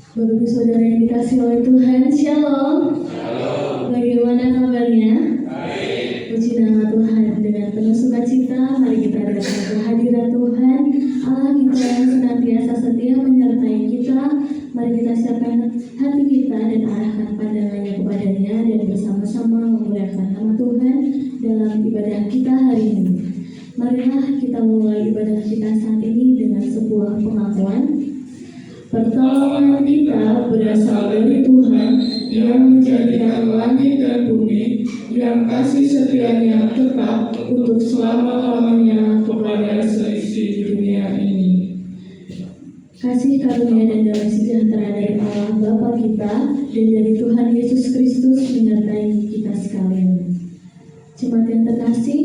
Bapak Ibu Saudara yang dikasihi oleh Tuhan, Shalom. Shalom. Bagaimana kabarnya? Baik. Puji nama Tuhan, dengan penuh sukacita mari kita datang ke hadirat Tuhan Allah kita yang senantiasa setia menyertai kita. Mari kita siapkan hati kita dan arahkan pandangannya kepadanya dan bersama-sama memuliakan nama Tuhan dalam ibadah kita hari ini. Marilah kita mulai ibadah kita saat ini dengan sebuah pengakuan. Pertolongan kita berasal dari Tuhan yang menjadikan langit dan bumi, yang kasih setianya tetap untuk selama-lamanya kepada seisi dunia ini. Kasih karunia dan damai sejahtera dari Allah Bapa kita dan dari Tuhan Yesus Kristus menyertai kita sekalian. Jemaat yang terkasih,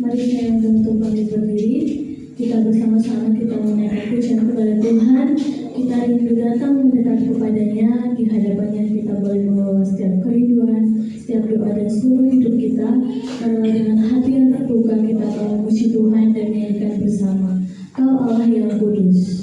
mari saya untuk pamit berdiri. Kita bersama-sama kita menaikkan pujian kepada Tuhan. Kita rindu datang mendekat kepadanya. Di hadapannya kita boleh membawa setiap kerinduan, setiap doa dan seluruh hidup kita. Karena dengan hati yang terbuka kita akan memuji Tuhan dan menyanyikan bersama. Kau Allah yang kudus.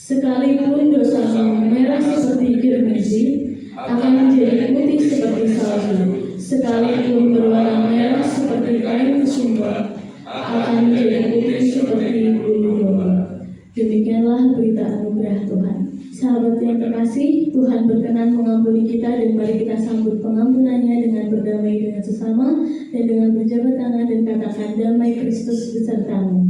Sekalipun dosamu merah seperti kirmisi, akan menjadi putih seperti salju. Sekalipun berwarna merah seperti kain sumber, akan menjadi putih seperti bulu domba. Demikianlah berita anugerah Tuhan. Sahabat yang terkasih, Tuhan berkenan mengampuni kita dan mari kita sambut pengampunannya dengan berdamai dengan sesama dan dengan berjabat tangan dan katakan damai Kristus besertamu.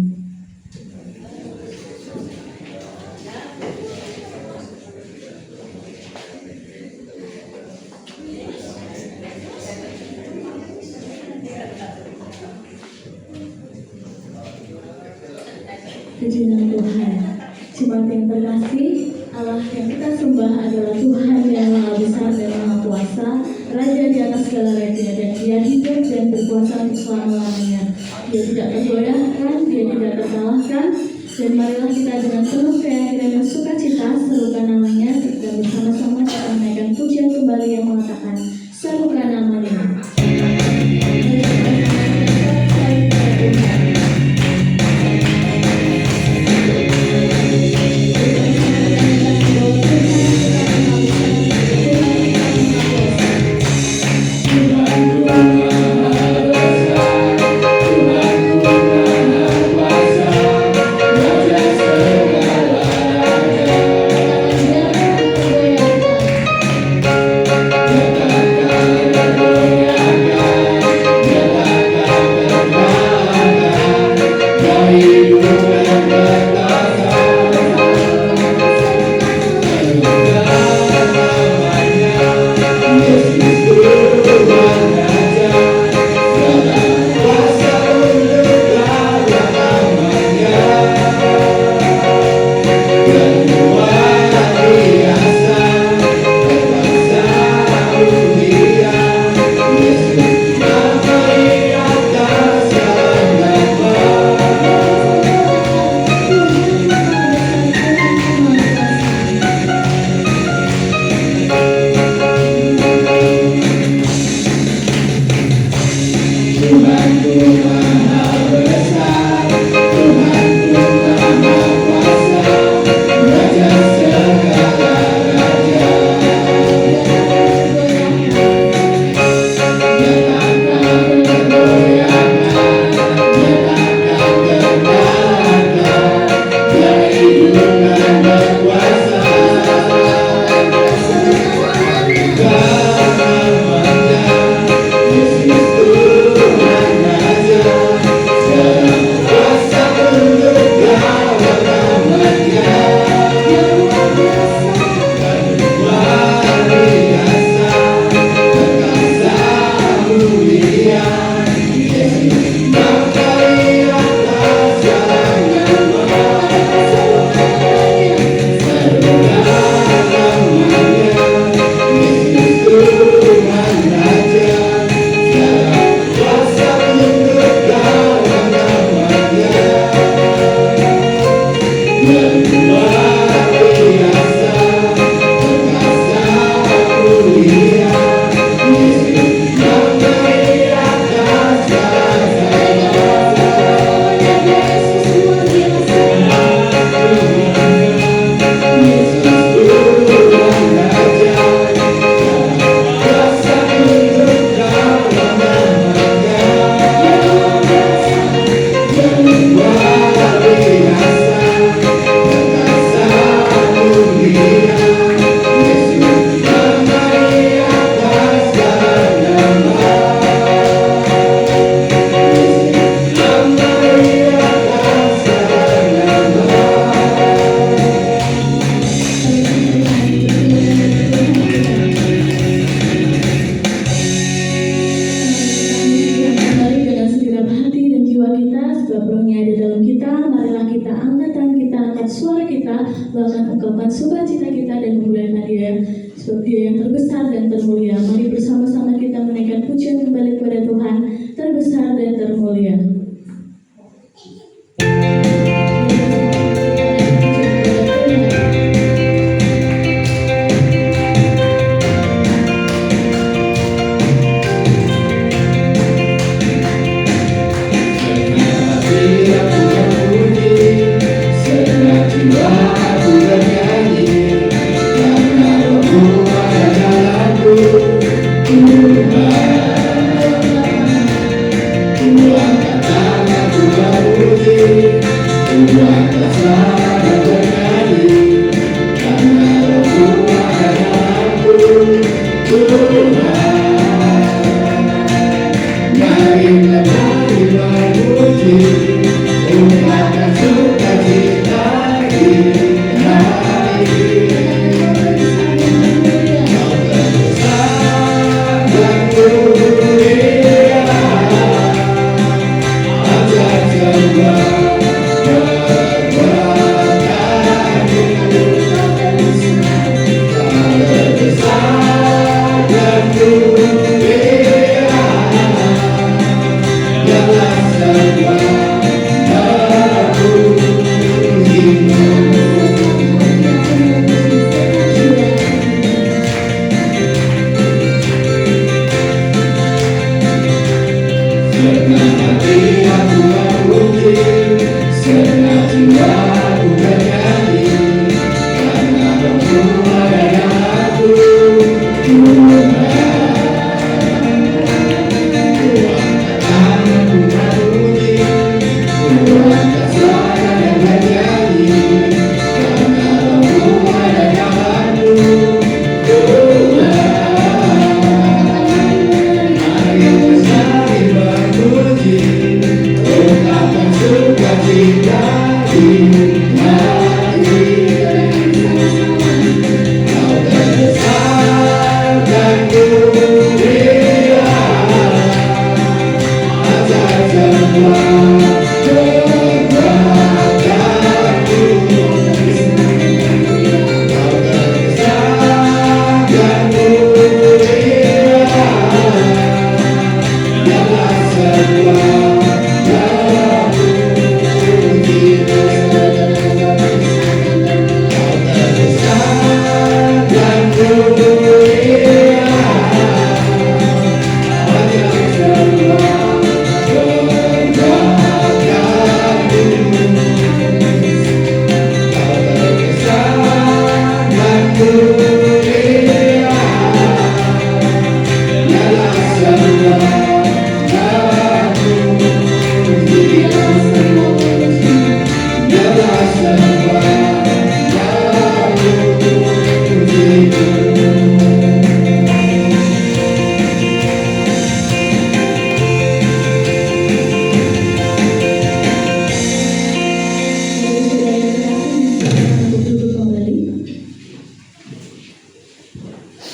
Puji nama Tuhan. Jemaat yang terkasih, Allah yang kita sembah adalah Tuhan yang Maha Besar dan Maha Kuasa, Raja di atas segala raja, dan Dia hidup dan berkuasa untuk selama-lamanya. Dia tidak tergoyahkan, Dia tidak terkalahkan, dan marilah kita dengan penuh keyakinan dan sukacita serukan namanya, kita bersama-sama kita menaikkan pujian kembali yang mengatakan, serukan namanya. akan ungkapkan sukacita kita dan memuliakan Dia sebab Dia yang terbesar dan termulia. Mari bersama-sama kita menaikkan pujian kembali kepada Tuhan terbesar dan termulia.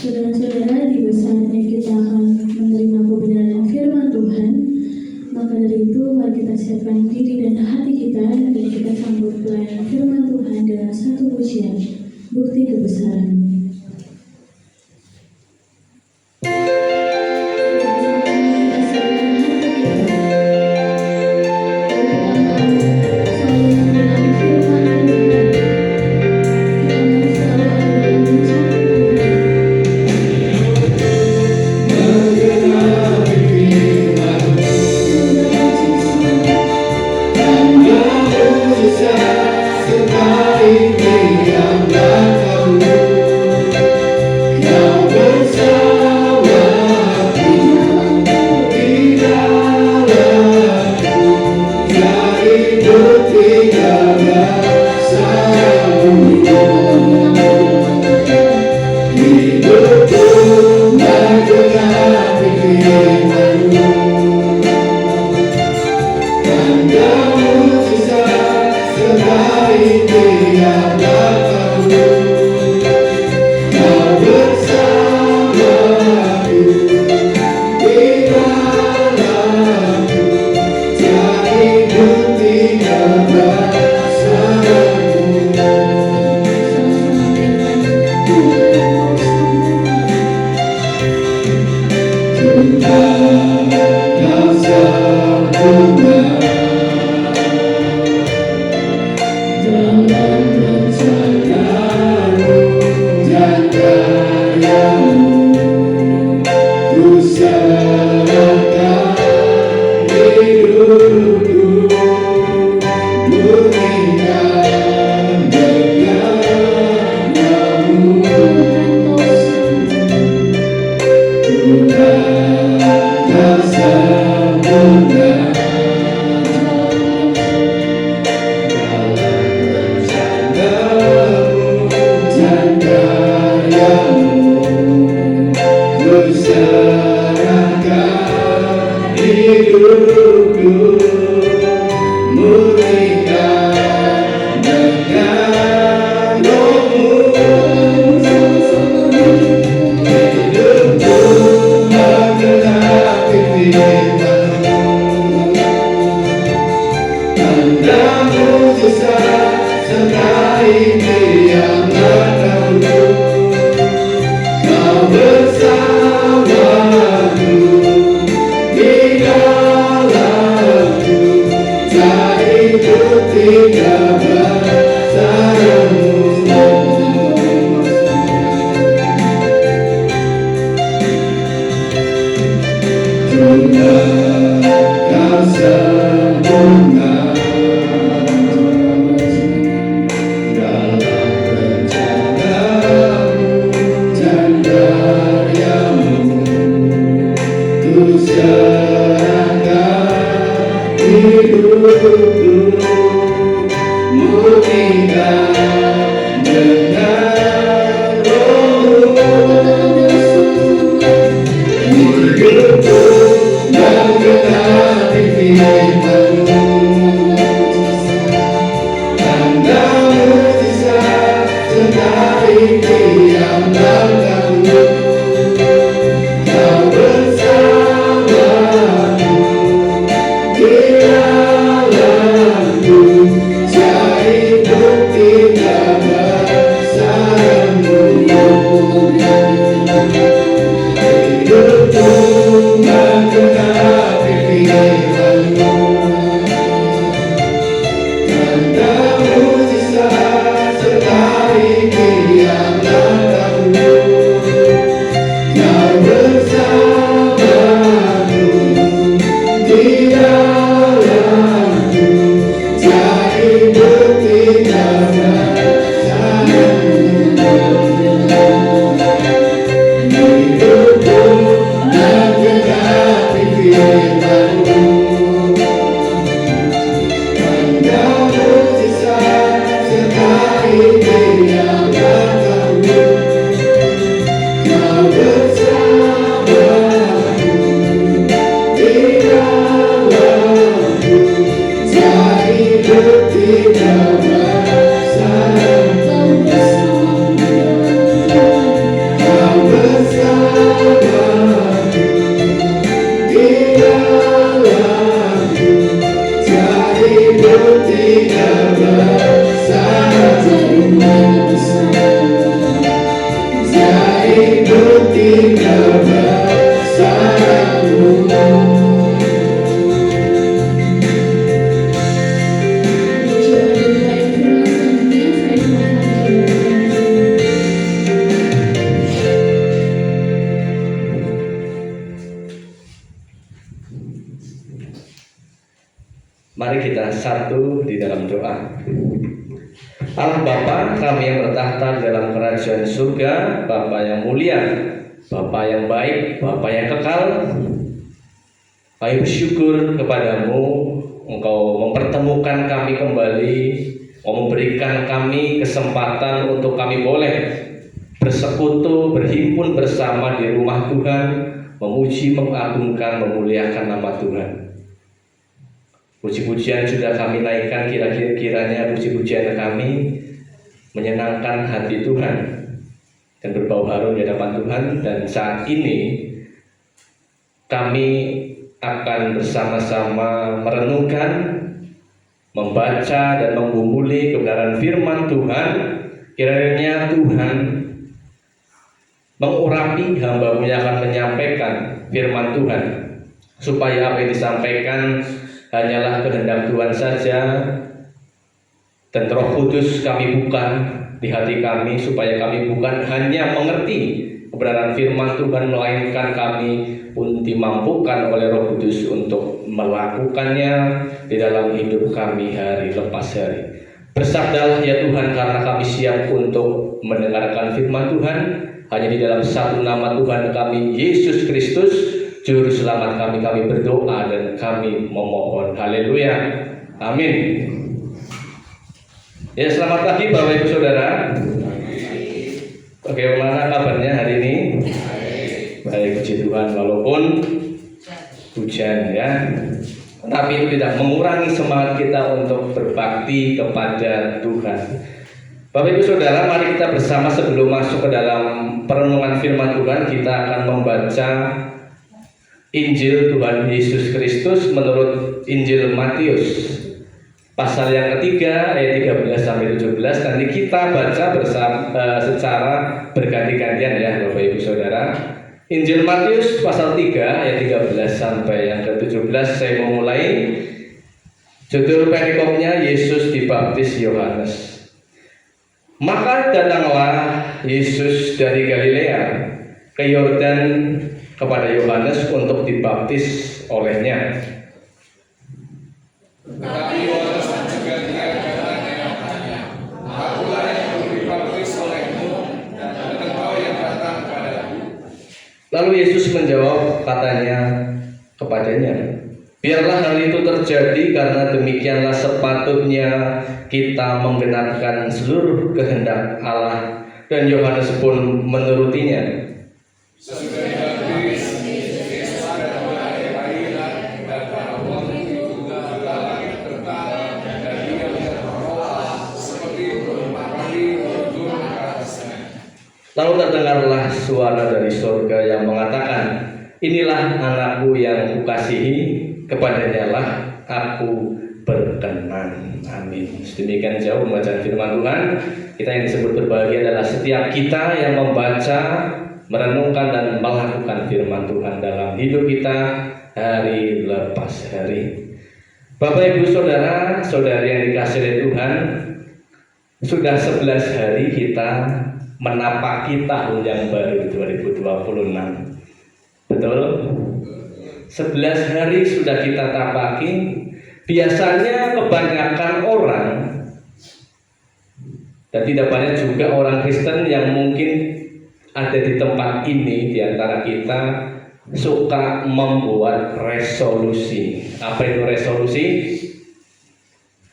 Saudara-saudara, di saatnya kita akan menerima kebenaran firman Tuhan. Maka dari itu, mari kita siapkan diri dan hati kita dan kita sambut pelayanan firman Tuhan dengan satu pujian, bukti kebesaran. Mari kita satu di dalam doa. Allah Bapa, kami yang bertahta di dalam kerajaan surga, Bapa yang mulia, Bapa yang baik, Bapa yang kekal, kami bersyukur kepadamu, Engkau mempertemukan kami kembali, memberikan kami kesempatan untuk kami boleh bersekutu, berhimpun bersama di rumah Tuhan, memuji, mengagungkan, memuliakan nama Tuhan. Puji-pujian sudah kami naikkan, kiranya puji-pujian kami menyenangkan hati Tuhan dan berbau harum di hadapan Tuhan. Dan saat ini kami akan bersama-sama merenungkan, membaca dan menggumuli kebenaran firman Tuhan. Kiranya Tuhan mengurapi hamba-Mu yang akan menyampaikan firman Tuhan, supaya apa yang disampaikan hanyalah kehendak Tuhan saja, dan Roh Kudus kami buka di hati kami, supaya kami bukan hanya mengerti kebenaran firman Tuhan, melainkan kami pun dimampukan oleh Roh Kudus untuk melakukannya di dalam hidup kami hari lepas hari. Bersabdalah ya Tuhan, karena kami siap untuk mendengarkan firman Tuhan. Hanya di dalam satu nama Tuhan kami, Yesus Kristus, Juru Selamat kami berdoa dan kami memohon. Haleluya. Amin. Ya, selamat pagi Bapak Ibu Saudara. Bagaimana kabarnya hari ini? Baik, puji Tuhan, walaupun hujan ya. Tapi itu tidak mengurangi semangat kita untuk berbakti kepada Tuhan. Bapak Ibu Saudara, mari kita bersama sebelum masuk ke dalam perenungan firman Tuhan, kita akan membaca Injil Tuhan Yesus Kristus menurut Injil Matius pasal yang ketiga ayat 13 sampai 17. Nanti kita baca bersama secara berganti-gantian ya Bapak Ibu Saudara. Injil Matius pasal 3 ayat 13 sampai yang ke-17. Saya memulai. Judul perikopnya Yesus dibaptis Yohanes. Maka datanglah Yesus dari Galilea ke Yordan kepada Yohanes untuk dibaptis olehnya. Tetapi Yohanes juga dia bertanya, akulah yang perlu dibaptis olehmu, dan engkau yang datang kepadaku. Lalu Yesus menjawab katanya kepadanya, biarlah hal itu terjadi, karena demikianlah sepatutnya kita menggenapkan seluruh kehendak Allah. Dan Yohanes pun menurutinya. Sesudah dibaptis, Yesus mulai airnya dan Allah itu langit terbuka, dan dia melihat Allah seperti burung merpati turun ke atasnya. Lalu terdengarlah suara dari surga yang mengatakan, inilah anakku yang kukasihi, kepadanya lah aku berkenan. Amin. Sedemikian jauh pembacaan firman Tuhan. Kita yang disebut berbahagia adalah setiap kita yang membaca, merenungkan dan melakukan firman Tuhan dalam hidup kita hari lepas hari. Bapak Ibu Saudara, saudari yang dikasihi oleh Tuhan, sudah 11 hari kita menapaki tahun yang baru 2026. Betul? 11 hari sudah kita tapaki. Biasanya kebanyakan orang, dan tidak banyak juga orang Kristen yang mungkin ada di tempat ini, di antara kita, suka membuat resolusi. Apa itu resolusi?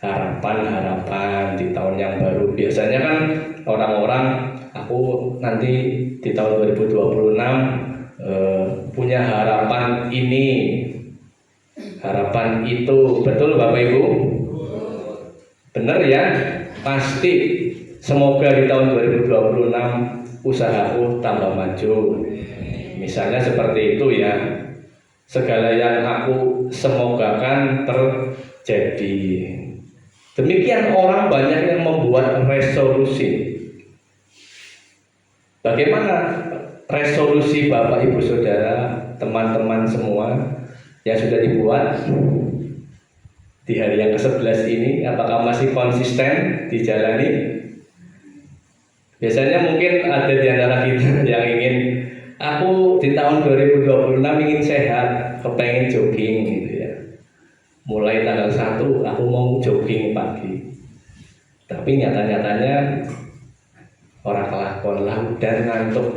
Harapan-harapan di tahun yang baru. Biasanya kan orang-orang, aku nanti di tahun 2026 punya harapan ini, harapan itu. Betul Bapak Ibu? Benar ya? Pasti. Semoga di tahun 2026 usahaku tambah maju. Misalnya seperti itu ya. Segala yang aku semogakan terjadi. Demikian orang banyak yang membuat resolusi. Bagaimana resolusi Bapak Ibu Saudara, teman-teman semua yang sudah dibuat di hari yang ke-11 ini? Apakah masih konsisten dijalani? Biasanya mungkin ada di antara kita yang ingin, aku di tahun 2026 ingin sehat, kepengen jogging gitu ya. Mulai tanggal 1 aku mau jogging pagi. Tapi nyata-nyatanya orang kelakon lah dan ngantuk.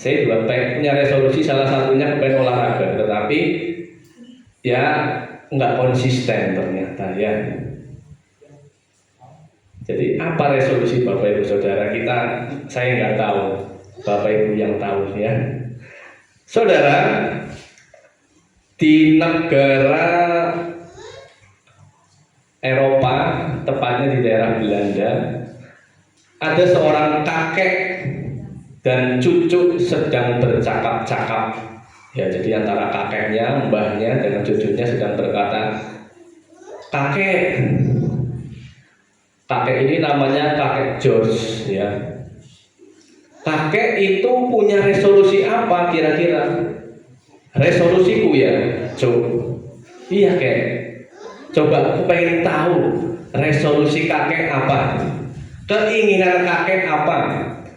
Saya juga punya resolusi, salah satunya kepengen olahraga, tetapi ya nggak konsisten ternyata ya. Jadi apa resolusi Bapak Ibu Saudara kita? Saya nggak tahu, Bapak Ibu yang tahu ya. Saudara, di negara Eropa, tepatnya di daerah Belanda, ada seorang kakek dan cucu sedang bercakap-cakap. Ya, jadi antara kakeknya, mbahnya dengan cucunya sedang berkata, kakek ini namanya kakek George ya. Kakek itu punya resolusi apa kira-kira? Resolusiku ya, iya kek. Coba aku pengen tahu resolusi kakek apa, keinginan kakek apa,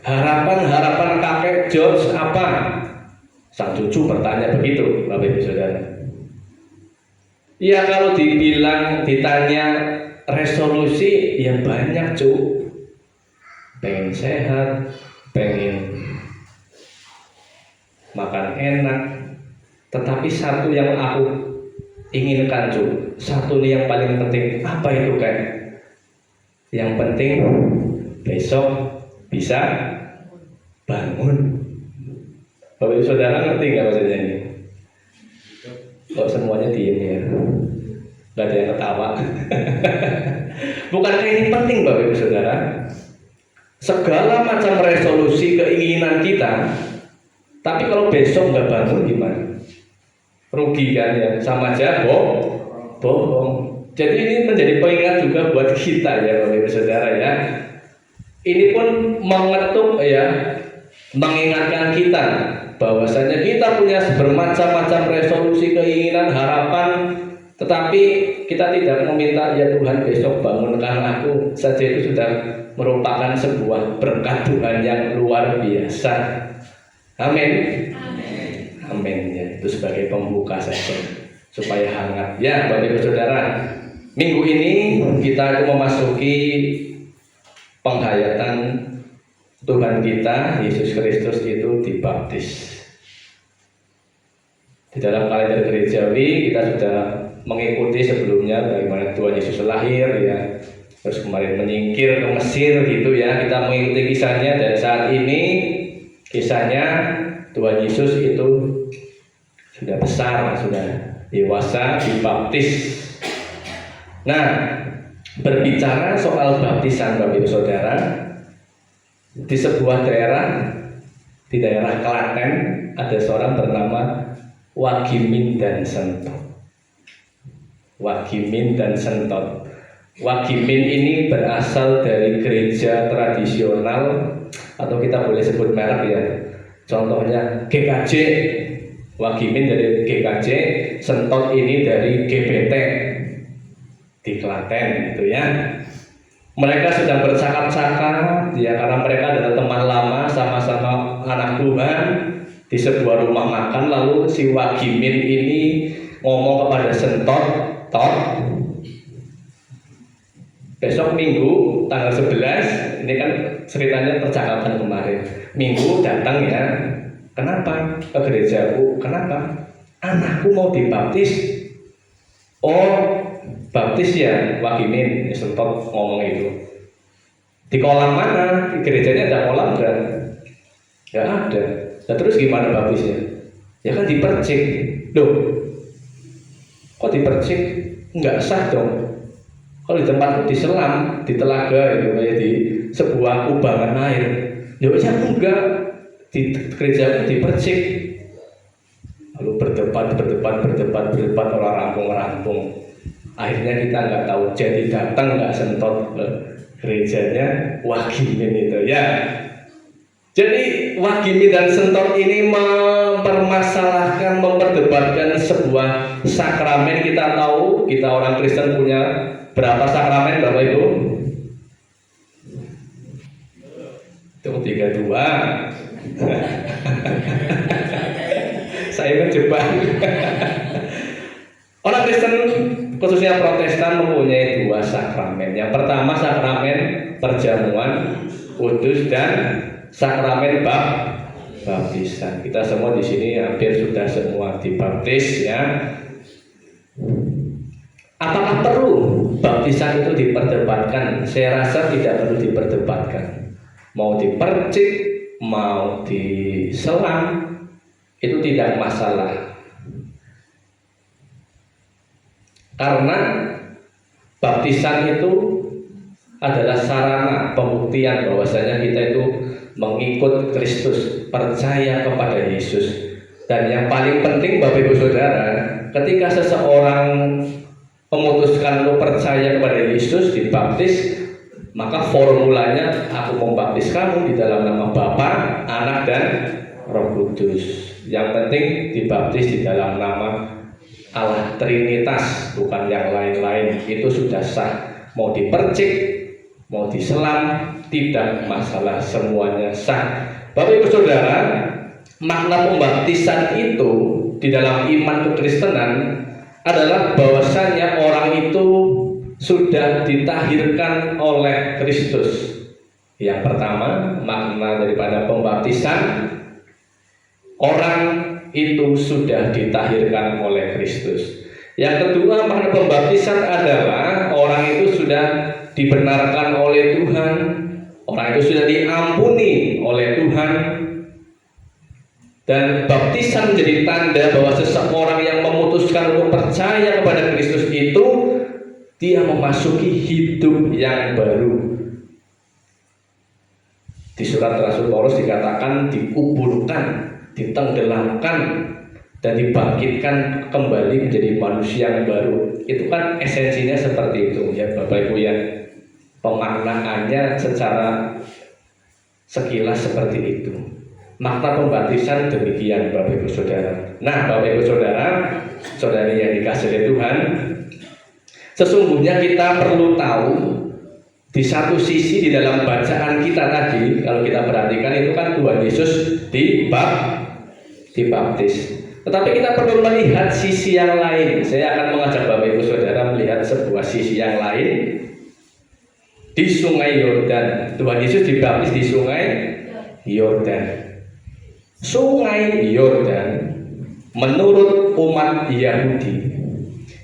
harapan kakek George apa. Sang cucu bertanya begitu, Bapak Ibu Saudara. Ya kalau ditanya resolusi ya banyak cu, pengen sehat, pengen makan enak, tetapi satu yang aku inginkan cu, satu nih yang paling penting. Apa itu kan? Yang penting besok bisa bangun. Bapak Ibu Saudara ngerti nggak maksudnya ini? Kok semuanya diem ya? Gak ada yang ketawa. Bukankah ini penting Bapak Ibu Saudara? Segala macam resolusi keinginan kita, tapi kalau besok nggak bangun gimana? Rugi kan ya, sama aja bohong. Jadi ini menjadi pengingat juga buat kita ya Bapak Ibu Saudara ya. Ini pun mengetuk ya, mengingatkan kita bahwasanya kita punya bermacam-macam resolusi, keinginan, harapan, tetapi kita tidak meminta ya Tuhan besok bangunkan aku saja, itu sudah merupakan sebuah berkat Tuhan yang luar biasa. Amin. Amin ya, itu sebagai pembuka saja supaya hangat ya Bapak Ibu Saudara. Minggu ini kita memasuki penghayatan Tuhan kita Yesus Kristus itu dibaptis. Di dalam kalender gerejawi kita sudah mengikuti sebelumnya bagaimana Tuhan Yesus lahir ya, terus kemarin menyingkir ke Mesir gitu ya, kita mengikuti kisahnya, dan saat ini kisahnya Tuhan Yesus itu sudah besar, sudah dewasa, dibaptis. Nah, berbicara soal baptisan Bapak Ibu Saudara, di sebuah daerah, di daerah Klaten, ada seorang bernama Wagimin dan Sentot. Wagimin dan Sentot. Wagimin ini berasal dari gereja tradisional, atau kita boleh sebut merek ya. Contohnya GKJ. Wagimin dari GKJ, Sentot ini dari GBT di Klaten gitu ya. Mereka sedang bercakap-cakap ya, karena mereka adalah teman lama, sama-sama anak Tuhan, di sebuah rumah makan. Lalu si Wagimin ini ngomong kepada Sentot, "Tot, besok Minggu tanggal 11, ini kan ceritanya percakapan kemarin, Minggu datang ya. Kenapa? Ke gerejaku. Kenapa? Anakku mau dibaptis." "Oh, baptis ya Wagimin?" Sentot ngomong itu. "Di kolam mana? Di gerejanya ada kolam enggak?" "Enggak ada." "Nah, terus gimana baptisnya?" "Ya kan dipercik." "Loh, kok dipercik? Enggak sah dong. Kalau di tempatku diselam, di telaga itu, kayak di sebuah kubangan air." "Ya enggak, di gerejaku dipercik." Lalu berdebat orang rampung. Akhirnya kita nggak tahu, jadi datang nggak Sentot ke gerejanya Wagimin itu ya. Jadi Wagimin dan Sentot ini mempermasalahkan, memperdebatkan sebuah sakramen. Kita tahu, kita orang Kristen punya berapa sakramen Bapak Ibu? Itu 32. Saya menjebak. Orang Kristen khususnya Protestan mempunyai 2 sakramen. Yang pertama sakramen perjamuan kudus dan sakramen baptisan. Kita semua di sini hampir sudah semua dibaptis ya. Apakah perlu baptisan itu diperdebatkan? Saya rasa tidak perlu diperdebatkan. Mau dipercik, mau diselam, itu tidak masalah. Karena baptisan itu adalah sarana pembuktian bahwasanya kita itu mengikut Kristus, percaya kepada Yesus. Dan yang paling penting Bapak Ibu Saudara, ketika seseorang memutuskan untuk percaya kepada Yesus, dibaptis, maka formulanya aku membaptis kamu di dalam nama Bapa, Anak dan Roh Kudus. Yang penting dibaptis di dalam nama Allah Trinitas, bukan yang lain-lain. Itu sudah sah. Mau dipercik, mau diselam, tidak masalah, semuanya sah. Bapak Ibu Saudara, makna pembaptisan itu di dalam iman kekristenan adalah bahwasanya orang itu sudah ditahirkan oleh Kristus. Yang pertama, makna daripada pembaptisan, orang itu sudah ditahirkan oleh Kristus. Yang kedua, makna pembaptisan adalah orang itu sudah dibenarkan oleh Tuhan, orang itu sudah diampuni oleh Tuhan. Dan baptisan menjadi tanda bahwa seseorang yang memutuskan untuk percaya kepada Kristus itu, dia memasuki hidup yang baru. Di surat Rasul Paulus dikatakan dikuburkan, ditenggelamkan, dan dibangkitkan kembali menjadi manusia yang baru. Itu kan esensinya seperti itu ya Bapak Ibu ya. Pemaknaannya secara sekilas seperti itu. Makna pembaptisan demikian Bapak Ibu Saudara. Nah Bapak Ibu Saudara, saudari yang dikasihi oleh Tuhan, sesungguhnya kita perlu tahu di satu sisi di dalam bacaan kita tadi, kalau kita perhatikan itu kan Tuhan Yesus dibaptis. Tetapi kita perlu melihat sisi yang lain. Saya akan mengajak Bapak Ibu Saudara melihat sebuah sisi yang lain di Sungai Yordan. Tuhan Yesus dibaptis di Sungai Yordan. Sungai Yordan menurut umat Yahudi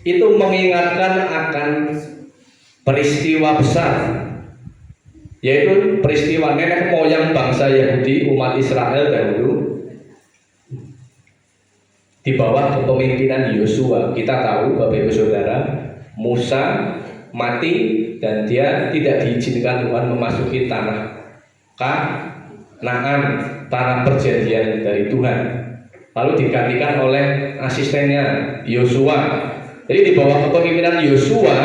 itu mengingatkan akan peristiwa besar, yaitu peristiwa nenek moyang bangsa Yahudi, umat Israel dahulu di bawah kepemimpinan Yosua. Kita tahu Bapak Ibu Saudara, Musa mati dan dia tidak diizinkan Tuhan memasuki tanah Kanaan, tanah perjanjian dari Tuhan. Lalu digantikan oleh asistennya Yosua. Jadi di bawah kepemimpinan Yosua,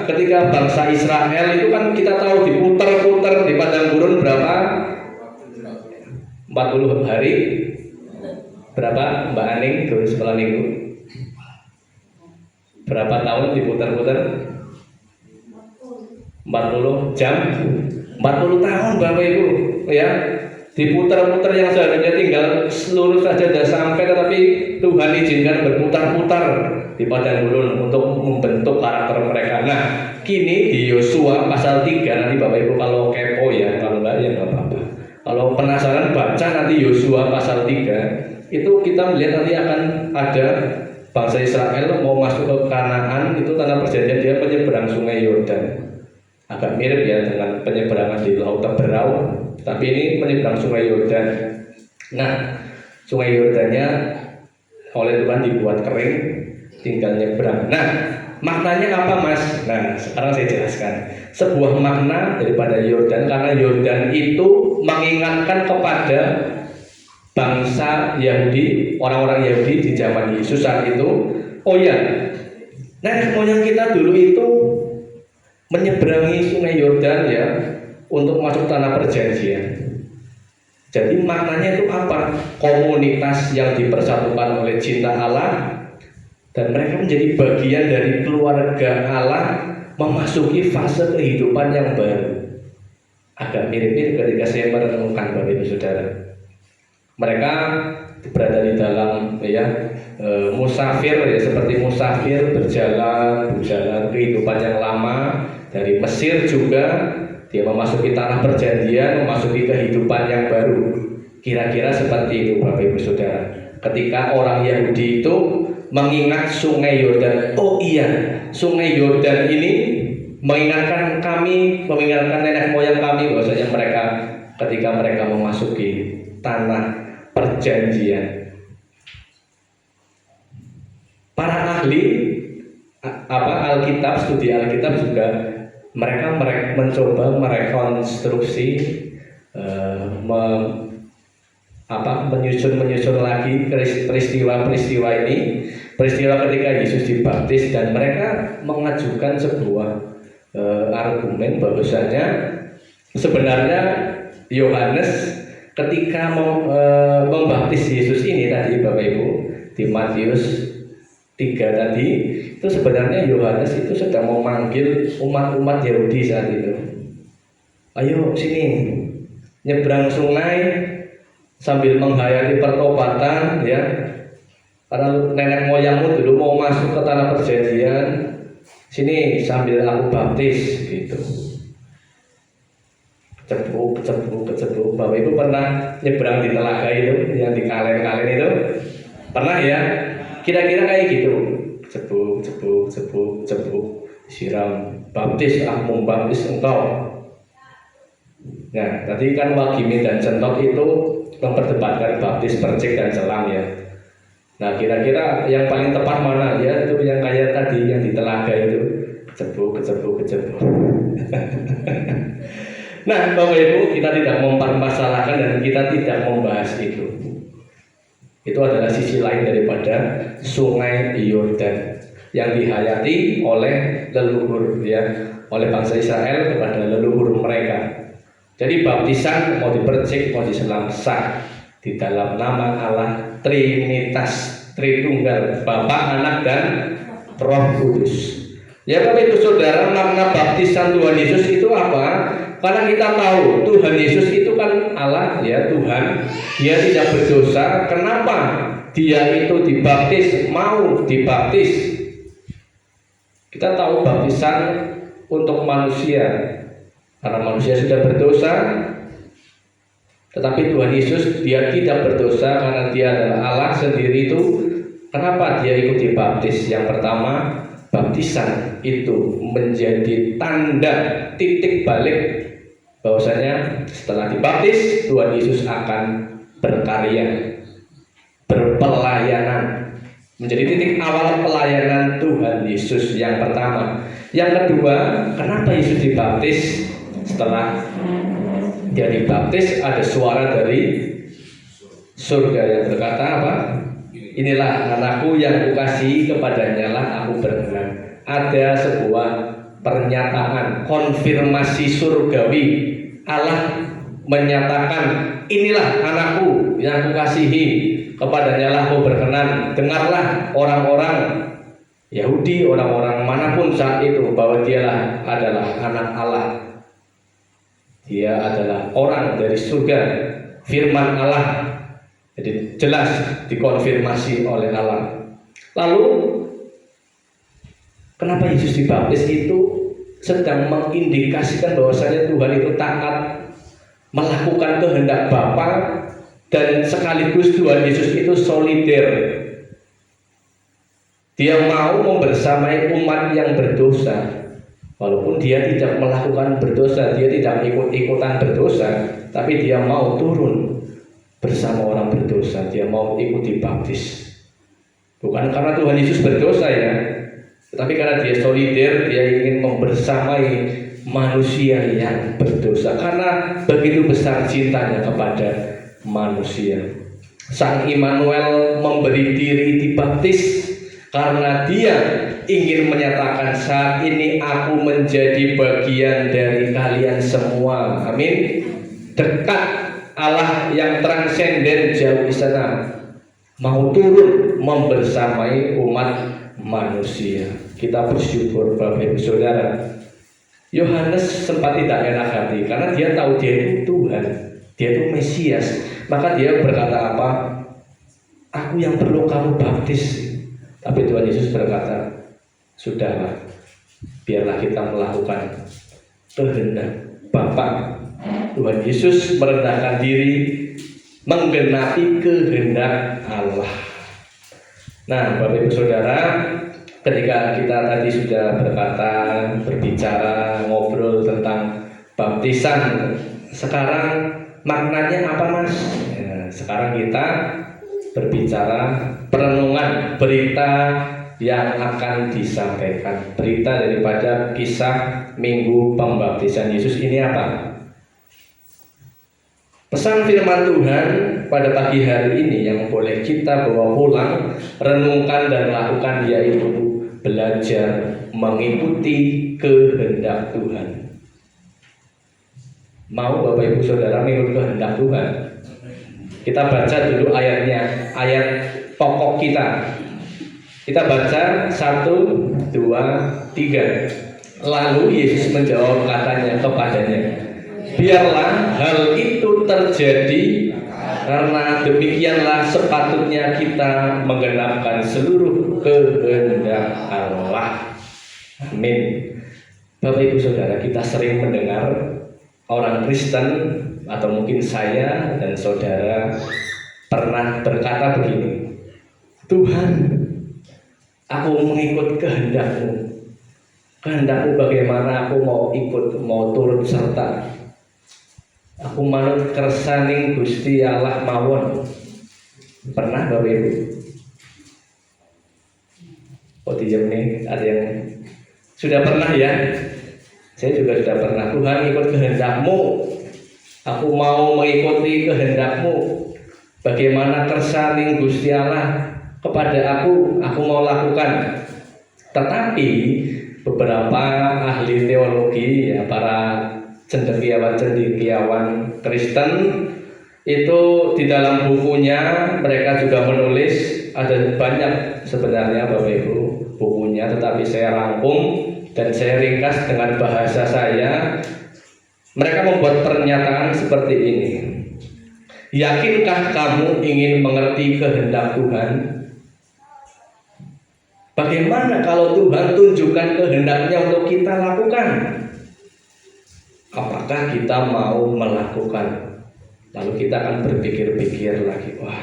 ketika bangsa Israel itu kan kita tahu diputer-puter di padang gurun berapa? 40 hari. Berapa Mbak Aning dulu sekolah minggu? Berapa tahun diputer-puter? 40 jam. 40 tahun Bapak Ibu ya. Diputar-putar yang seharusnya tinggal seluruh saja sudah sampai, tetapi Tuhan izinkan berputar-putar di padang gurun untuk membentuk karakter mereka. Nah, kini di Yosua pasal 3, nanti Bapak Ibu kalau kepo ya, kalau enggak ya enggak apa-apa. Kalau penasaran baca nanti Yosua pasal 3, itu kita melihat nanti akan ada bangsa Israel mau masuk ke Kanaan, itu tanah perjanjian, dia menyeberang Sungai Yordan. Agak mirip ya dengan penyeberangan di Laut Teberau, tapi ini menyeberang Sungai Yordan. Nah, Sungai Yordannya oleh Tuhan dibuat kering, tinggal nyebrang. Nah, maknanya apa Mas? Nah, sekarang saya jelaskan. Sebuah makna daripada Yordan, karena Yordan itu mengingatkan kepada bangsa Yahudi, orang-orang Yahudi di zaman Yesus saat itu. Oh ya, nenek moyang kita dulu itu menyeberangi Sungai Yordan ya untuk masuk tanah perjanjian. Jadi maknanya itu apa? Komunitas yang dipersatukan oleh cinta Allah, dan mereka menjadi bagian dari keluarga Allah, memasuki fase kehidupan yang baru. Agak mirip-mirip ketika saya merenungkan Bapak Ibu Saudara. Mereka berada di dalam musafir ya, seperti musafir berjalan kehidupan yang lama. Dari Mesir juga dia memasuki tanah perjanjian, memasuki kehidupan yang baru. Kira-kira seperti itu Bapak Ibu Saudara. Ketika orang Yahudi itu mengingat Sungai Yordan, oh iya, Sungai Yordan ini mengingatkan kami, mengingatkan nenek moyang kami bahwasanya mereka ketika mereka memasuki tanah perjanjian. Para ahli Alkitab, studi Alkitab juga mereka mencoba merekonstruksi, menyusun lagi peristiwa ini, peristiwa ketika Yesus dibaptis, dan mereka mengajukan sebuah argumen bahwasanya sebenarnya Yohanes ketika membaptis Yesus ini tadi Bapak Ibu di Matius 3 tadi, itu sebenarnya Yohanes itu sedang memanggil umat-umat Yahudi saat itu. Ayo sini, nyebrang sungai sambil menghayati pertobatan ya. Karena nenek moyangmu dulu mau masuk ke tanah perjanjian, sini sambil aku baptis gitu. Kecebuk. Bapak Ibu pernah nyebrang di telaga itu, yang di kalen-kalen itu? Pernah ya? Kira-kira kayak gitu. Cebuk, siram, baptis, aku membaptis engkau. Nah, tadi kan Wagime dan Centok itu memperdebatkan baptis, percik, dan selam ya. Nah, kira-kira yang paling tepat mana ya? Itu yang kayak tadi yang di telaga itu, kecebuk. Nah, Bapak Ibu, kita tidak mempermasalahkan dan kita tidak membahas itu. Itu adalah sisi lain daripada Sungai Yordan yang dihayati oleh leluhur ya, oleh bangsa Israel kepada leluhur mereka. Jadi baptisan mau dipercik, mau diselam sah di dalam nama Allah Trinitas, Tritunggal, Bapa, Anak, dan Roh Kudus. Ya Bapak Ibu Saudara, makna baptisan Tuhan Yesus itu apa? Karena kita tahu Tuhan Yesus itu kan Allah ya, Tuhan. Dia tidak berdosa. Kenapa dia itu dibaptis, mau dibaptis? Kita tahu baptisan untuk manusia, karena manusia sudah berdosa. Tetapi Tuhan Yesus dia tidak berdosa karena dia adalah Allah sendiri itu. Kenapa dia ikut dibaptis? Yang pertama, baptisan itu menjadi tanda titik balik bahwasanya setelah dibaptis Tuhan Yesus akan berkarya, berpelayanan, menjadi titik awal pelayanan Tuhan Yesus yang pertama. Yang kedua, kenapa Yesus dibaptis? Setelah dia dibaptis ada suara dari surga yang berkata apa? Inilah anakku yang kukasihi, kepadanya lah aku berkenan. Ada sebuah pernyataan konfirmasi surgawi. Allah menyatakan inilah anakku yang kukasihi, kepadanya lah aku berkenan. Dengarlah orang-orang Yahudi, orang-orang manapun saat itu, bahwa dialah adalah anak Allah. Dia adalah orang dari surga, firman Allah. Jadi jelas dikonfirmasi oleh Allah. Lalu kenapa Yesus dibaptis itu sedang mengindikasikan bahwasanya Tuhan itu taat melakukan kehendak Bapa, dan sekaligus Tuhan Yesus itu solider. Dia mau membersamai umat yang berdosa. Walaupun dia tidak melakukan berdosa, dia tidak ikut-ikutan berdosa, tapi dia mau turun bersama orang berdosa, dia mau ikut dibaptis. Bukan karena Tuhan Yesus berdosa ya, tetapi karena dia solider, dia ingin membersamai manusia yang berdosa. Karena begitu besar cintanya kepada manusia. Sang Immanuel memberi diri dibaptis karena dia ingin menyatakan, saat ini aku menjadi bagian dari kalian semua. Amin. Dekat Allah yang transenden jauh di sana mau turun membersamai umat manusia. Kita bersyukur Bapak Ibu Saudara. Yohanes sempat tidak enak hati karena dia tahu dia itu Tuhan, dia itu Mesias. Maka dia berkata apa? Aku yang perlu kamu baptis. Tapi Tuhan Yesus berkata, sudahlah, biarlah kita melakukan kehendak Bapa. Tuhan Yesus merendahkan diri, menggenapi kehendak Allah. Nah, Bapak Ibu Saudara, ketika kita tadi sudah berbicara, ngobrol tentang baptisan, sekarang maknanya apa, Mas? Ya, sekarang kita berbicara perenungan berita yang akan disampaikan, berita daripada kisah Minggu Pembaptisan Yesus ini apa? Pesan firman Tuhan pada pagi hari ini yang boleh kita bawa pulang, renungkan dan lakukan, yaitu belajar mengikuti kehendak Tuhan. Mau Bapak Ibu Saudara mengikuti kehendak Tuhan? Kita baca dulu ayatnya, ayat pokok kita. Kita baca 1, 2, 3. Lalu Yesus menjawab katanya kepadanya, biarlah hal itu terjadi, karena demikianlah sepatutnya kita menggenapkan seluruh kehendak Allah. Amin. Bapak Ibu Saudara, kita sering mendengar orang Kristen atau mungkin saya dan saudara pernah berkata begini, Tuhan, aku mengikut kehendak-Mu. Kehendak-Mu bagaimana aku mau ikut, mau turut serta. Aku manut kersaning Gusti Allah mawon. Pernah Bapak Ibu? Oh diam nih, ada yang sudah pernah ya? Saya juga sudah pernah. Tuhan, ikut kehendak-Mu. Aku mau mengikuti kehendak-Mu. Bagaimana kersaning Gusti Allah kepada aku mau lakukan. Tetapi beberapa ahli teologi, ya, para cendekiawan Kristen itu di dalam bukunya mereka juga menulis, ada banyak sebenarnya Bapak Ibu bukunya, tetapi saya rangkum dan saya ringkas dengan bahasa saya. Mereka membuat pernyataan seperti ini. Yakinkah kamu ingin mengerti kehendak Tuhan? Bagaimana kalau Tuhan tunjukkan kehendaknya untuk kita lakukan? Apakah kita mau melakukan? Lalu kita akan berpikir-pikir lagi, wah,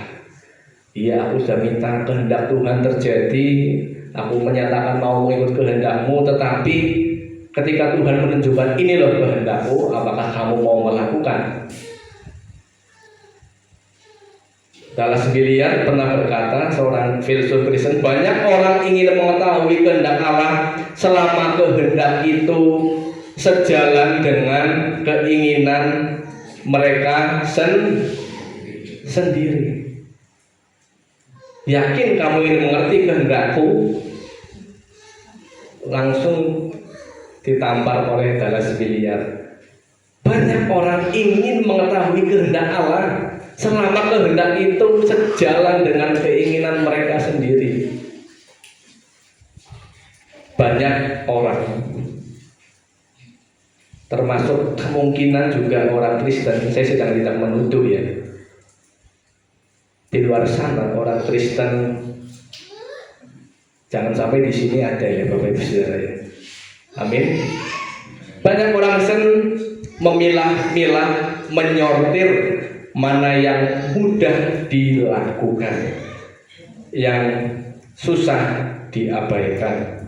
iya aku sudah minta kehendak Tuhan terjadi, aku menyatakan mau mengikut kehendak-Mu, tetapi ketika Tuhan menunjukkan ini loh kehendak-Ku, apakah kamu mau melakukan? Dallas Willard pernah berkata, seorang filsuf Kristen, banyak orang ingin mengetahui kehendak Allah selama kehendak itu sejalan dengan keinginan mereka sendiri. Yakin kamu ingin mengerti kehendak-Ku? Langsung ditampar oleh Dallas Willard. Banyak orang ingin mengetahui kehendak Allah selama kehendak itu sejalan dengan keinginan mereka sendiri. Banyak orang, termasuk kemungkinan juga orang Kristen, saya sedang tidak menuduh ya, di luar sana orang Kristen, jangan sampai di sini ada ya Bapak Ibu Saudara ya. Amin. Banyak orang Kristen memilah-milah, menyortir mana yang mudah dilakukan, yang susah diabaikan.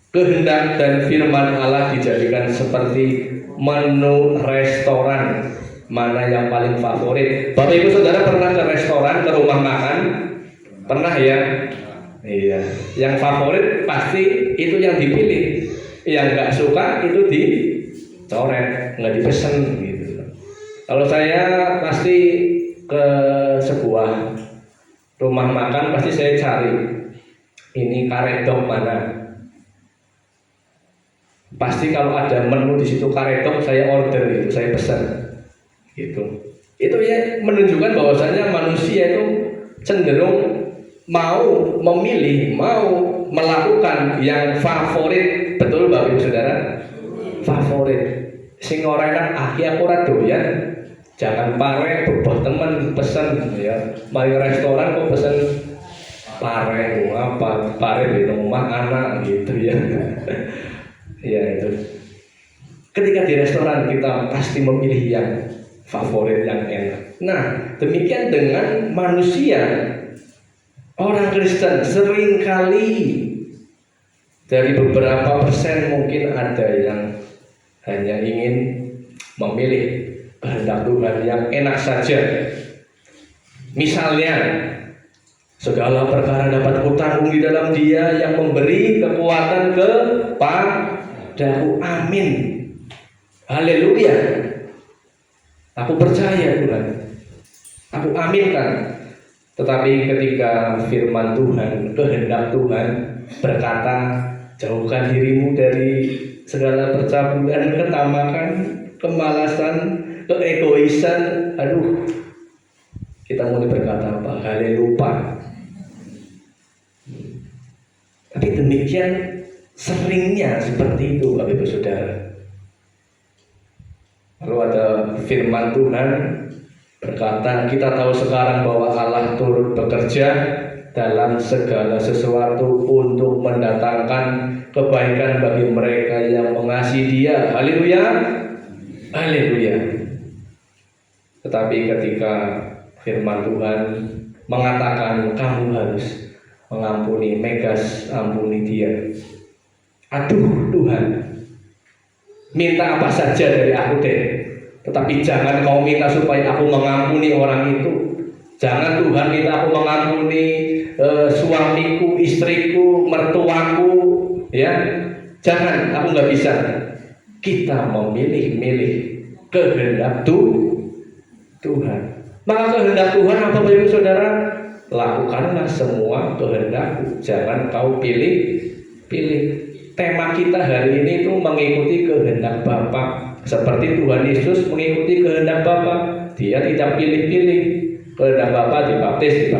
Kehendak dan firman Allah dijadikan seperti menu restoran, mana yang paling favorit. Bapak Ibu Saudara pernah ke restoran, ke rumah makan? Pernah ya? Iya. Yang favorit pasti itu yang dipilih. Yang nggak suka itu dicoret, nggak dipesan gitu. Kalau saya pasti ke sebuah rumah makan, pasti saya cari ini karedok mana. Pasti kalau ada menu di situ karedok, saya order itu, saya pesan. Gitu. Itu ya menunjukkan bahwasanya manusia itu cenderung mau memilih, mau melakukan yang favorit. Betul Bapak Ibu Saudara? Favorit. Sing ora enak aku ora doyan. Jangan pare bebah temen pesen ya. Mari restoran kok pesen pare apa? Pare di rumah anak gitu ya. Ya itu. Ketika di restoran kita pasti memilih yang favorit, yang enak. Nah, demikian dengan manusia. Orang Kristen seringkali dari beberapa persen mungkin ada yang hanya ingin memilih kehendak Tuhan yang enak saja. Misalnya, segala perkara dapat kutanggung di dalam Dia yang memberi kekuatan kepadaku. Amin. Haleluya. Aku percaya Tuhan. Aku aminkan. Tetapi ketika firman Tuhan, kehendak Tuhan berkata, jauhkan dirimu dari segala percabulan, ketamakan, kemalasan, keegoisan. Aduh, kita mulai berkata apa? Haleluya. Tapi demikian seringnya seperti itu Bapak Ibu Saudara. Lalu ada firman Tuhan berkata, kita tahu sekarang bahwa Allah turut bekerja dalam segala sesuatu untuk mendatangkan kebaikan bagi mereka yang mengasihi Dia. Haleluya, haleluya. Tetapi ketika firman Tuhan mengatakan kamu harus mengampuni, Megas ampuni dia. Aduh Tuhan, minta apa saja dari aku deh, tetapi jangan kau minta supaya aku mengampuni orang itu. Jangan Tuhan minta aku mengampuni suamiku, istriku, mertuaku, ya. Jangan, aku nggak bisa. Kita memilih-milih kehendak Tuhan. Maka kehendak Tuhan apa Bapak Ibu Saudara? Lakukanlah semua kehendakku. Jangan kau pilih. Tema kita hari ini itu mengikuti kehendak Bapa. Seperti Tuhan Yesus mengikuti kehendak Bapa. Dia tidak pilih-pilih. Kehendak Bapa dibaptis.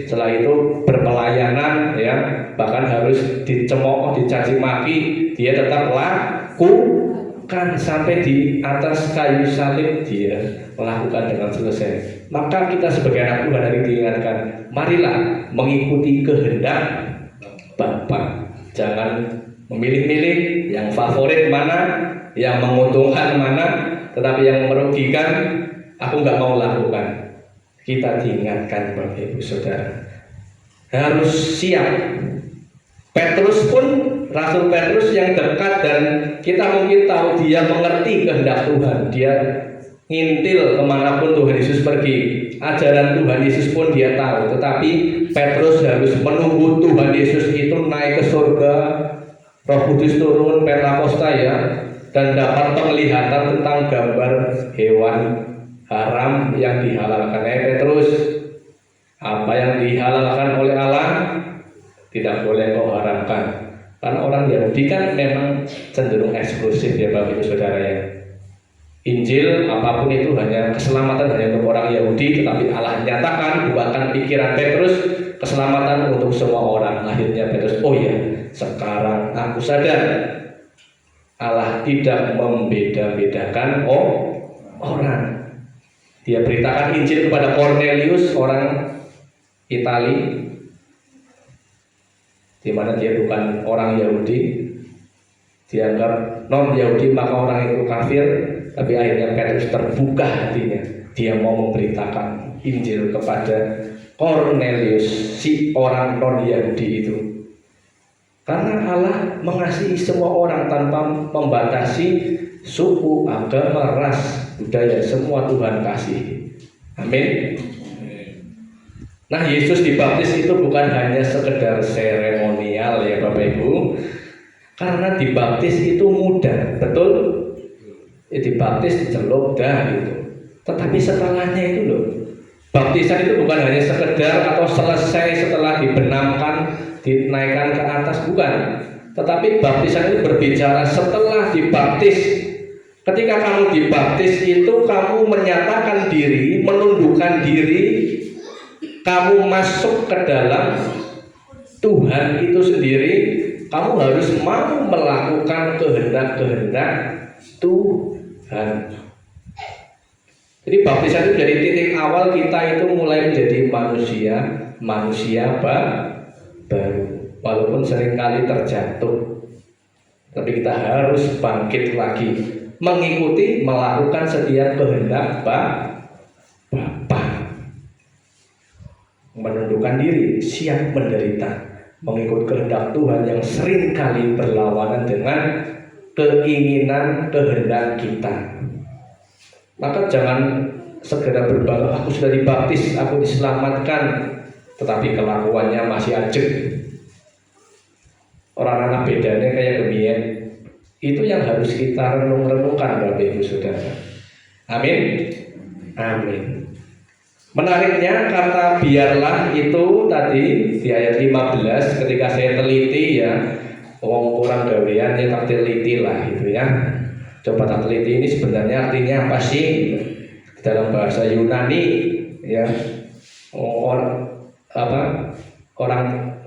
Setelah itu berpelayanan, ya, bahkan harus dicemooh, dicaci maki, dia tetap lakukan sampai di atas kayu salib dia melakukan dengan selesai. Maka kita sebagai anak Tuhan hari diingatkan, marilah mengikuti kehendak Bapa. Jangan memilih-milih yang favorit mana, yang menguntungkan mana, tetapi yang merugikan aku nggak mau lakukan. Kita diingatkan Bapak Ibu Saudara harus siap. Petrus pun, Rasul Petrus yang dekat dan kita mungkin tahu dia mengerti kehendak Tuhan. Dia ngintil kemanapun Tuhan Yesus pergi. Ajaran Tuhan Yesus pun dia tahu. Tetapi Petrus harus menunggu Tuhan Yesus itu naik ke surga, Roh Kudus turun, Pentakosta, ya, dan dapat penglihatan tentang gambar hewan haram yang dihalalkan. Petrus, apa yang dihalalkan oleh Allah tidak boleh kau haramkan. Karena orang Yahudi kan memang cenderung eksklusif, ya Bapak Ibu Saudara, ya. Injil apapun itu hanya keselamatan hanya untuk orang Yahudi, tetapi Allah nyatakan bukan pikiran Petrus keselamatan untuk semua orang. Akhirnya Petrus, oh ya, sekarang aku sadar Allah tidak membeda-bedakan orang. Dia beritakan Injil kepada Cornelius, orang Itali, di mana dia bukan orang Yahudi, dianggap non Yahudi, maka orang itu kafir. Tapi akhirnya Petrus terbuka hatinya, dia mau memberitakan Injil kepada Cornelius, si orang non Yahudi itu. Karena Allah mengasihi semua orang tanpa membatasi suku, agama, ras, budaya, semua Tuhan kasih. Amin. Nah, Yesus dibaptis itu bukan hanya sekedar seremonial, ya Bapak Ibu. Karena dibaptis itu mudah, betul? Ya, dibaptis dicelup dah gitu. Tetapi setelahnya itu loh, baptisan itu bukan hanya sekedar atau selesai setelah dibenamkan, dinaikkan ke atas, bukan. Tetapi baptisan itu berbicara setelah dibaptis. Ketika kamu dibaptis itu kamu menyatakan diri, menundukkan diri, kamu masuk ke dalam Tuhan itu sendiri. Kamu harus mau melakukan kehendak-kehendak Tuhan. Jadi baptisan itu dari titik awal kita itu mulai menjadi manusia baru. Walaupun seringkali terjatuh, tapi kita harus bangkit lagi, mengikuti, melakukan setiap kehendak Bapa. Menundukkan diri, siap menderita, mengikut kehendak Tuhan yang seringkali berlawanan dengan keinginan kehendak kita. Maka jangan segera berbangga, aku sudah dibaptis, aku diselamatkan, tetapi kelakuannya masih ajeg. Orang anak bedanya kayak gemien. Itu yang harus kita renung-renungkan Bapak Ibu Saudara. Amin. Amin. Menariknya kata biarlah itu tadi di ayat 15, ketika saya teliti, ya, orang gawean ya tak teliti lah gitu, ya. Coba tak teliti ini sebenarnya artinya apa sih dalam bahasa Yunani, ya. Orang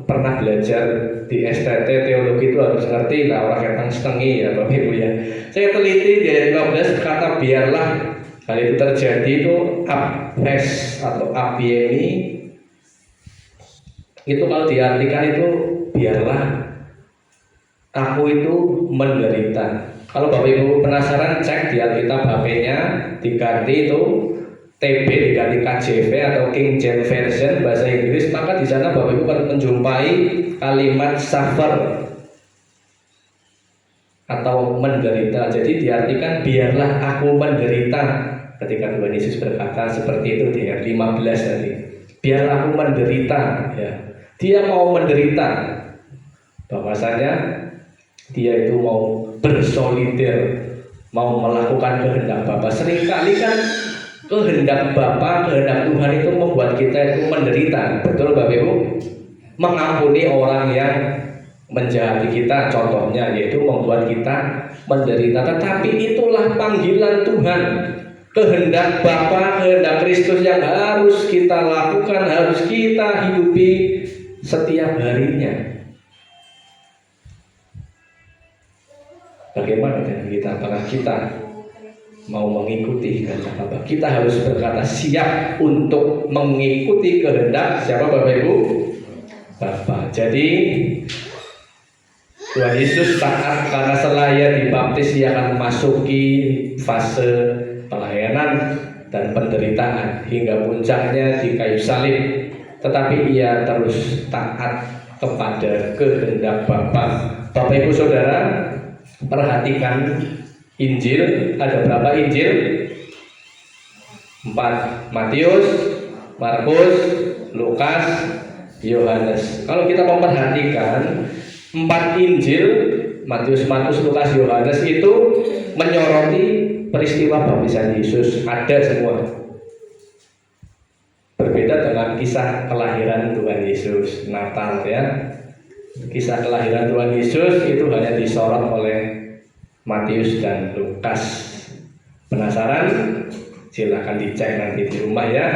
pernah belajar di STT teologi itu harus ngerti lah, orang ketang setengi, ya Bapak Ibu, ya. Saya teliti di ayat 15 kata biarlah hal itu terjadi itu apes atau apiemi Itu kalau diartikan itu biarlah aku itu menderita. Kalau Bapak Ibu penasaran, cek di Alkitab HP-nya, diganti itu TB diganti KJV atau King James Version bahasa Inggris, maka di sana Bapak Ibu akan menjumpai kalimat suffer atau menderita. Jadi diartikan biarlah aku menderita. Ketika Tuhan Yesus berkata seperti itu di ayat 15 tadi, biar aku menderita, ya. Dia mau menderita, bahwasanya dia itu mau bersolider, mau melakukan kehendak Bapa. Seringkali kan kehendak Bapa, kehendak Tuhan itu membuat kita itu menderita. Betul Bapak Ibu? Mengampuni orang yang menjahati kita, contohnya yaitu membuat kita menderita. Tetapi itulah panggilan Tuhan, kehendak Bapa, kehendak Kristus yang harus kita lakukan, harus kita hidupi setiap harinya. Bagaimana dengan kita? Apakah kita mau mengikuti kehendak Bapa? Kita harus berkata siap untuk mengikuti kehendak siapa Bapak Ibu? Bapa. Jadi Tuhan Yesus taat karena selaya dibaptis ia akan memasuki fase pelayanan dan penderitaan hingga puncaknya di kayu salib. Tetapi ia terus taat kepada kehendak Bapa. Bapak Ibu Saudara, perhatikan Injil, ada berapa Injil? 4, Matius, Markus, Lukas, Yohanes. Kalau kita memperhatikan 4 Injil, Matius, Markus, Lukas, Yohanes itu menyoroti peristiwa baptisan Yesus, ada semua. Berbeda dengan kisah kelahiran Tuhan Yesus, Natal ya. Kisah kelahiran Tuhan Yesus itu hanya disorot oleh Matius dan Lukas. Penasaran? Silahkan dicek nanti di rumah ya.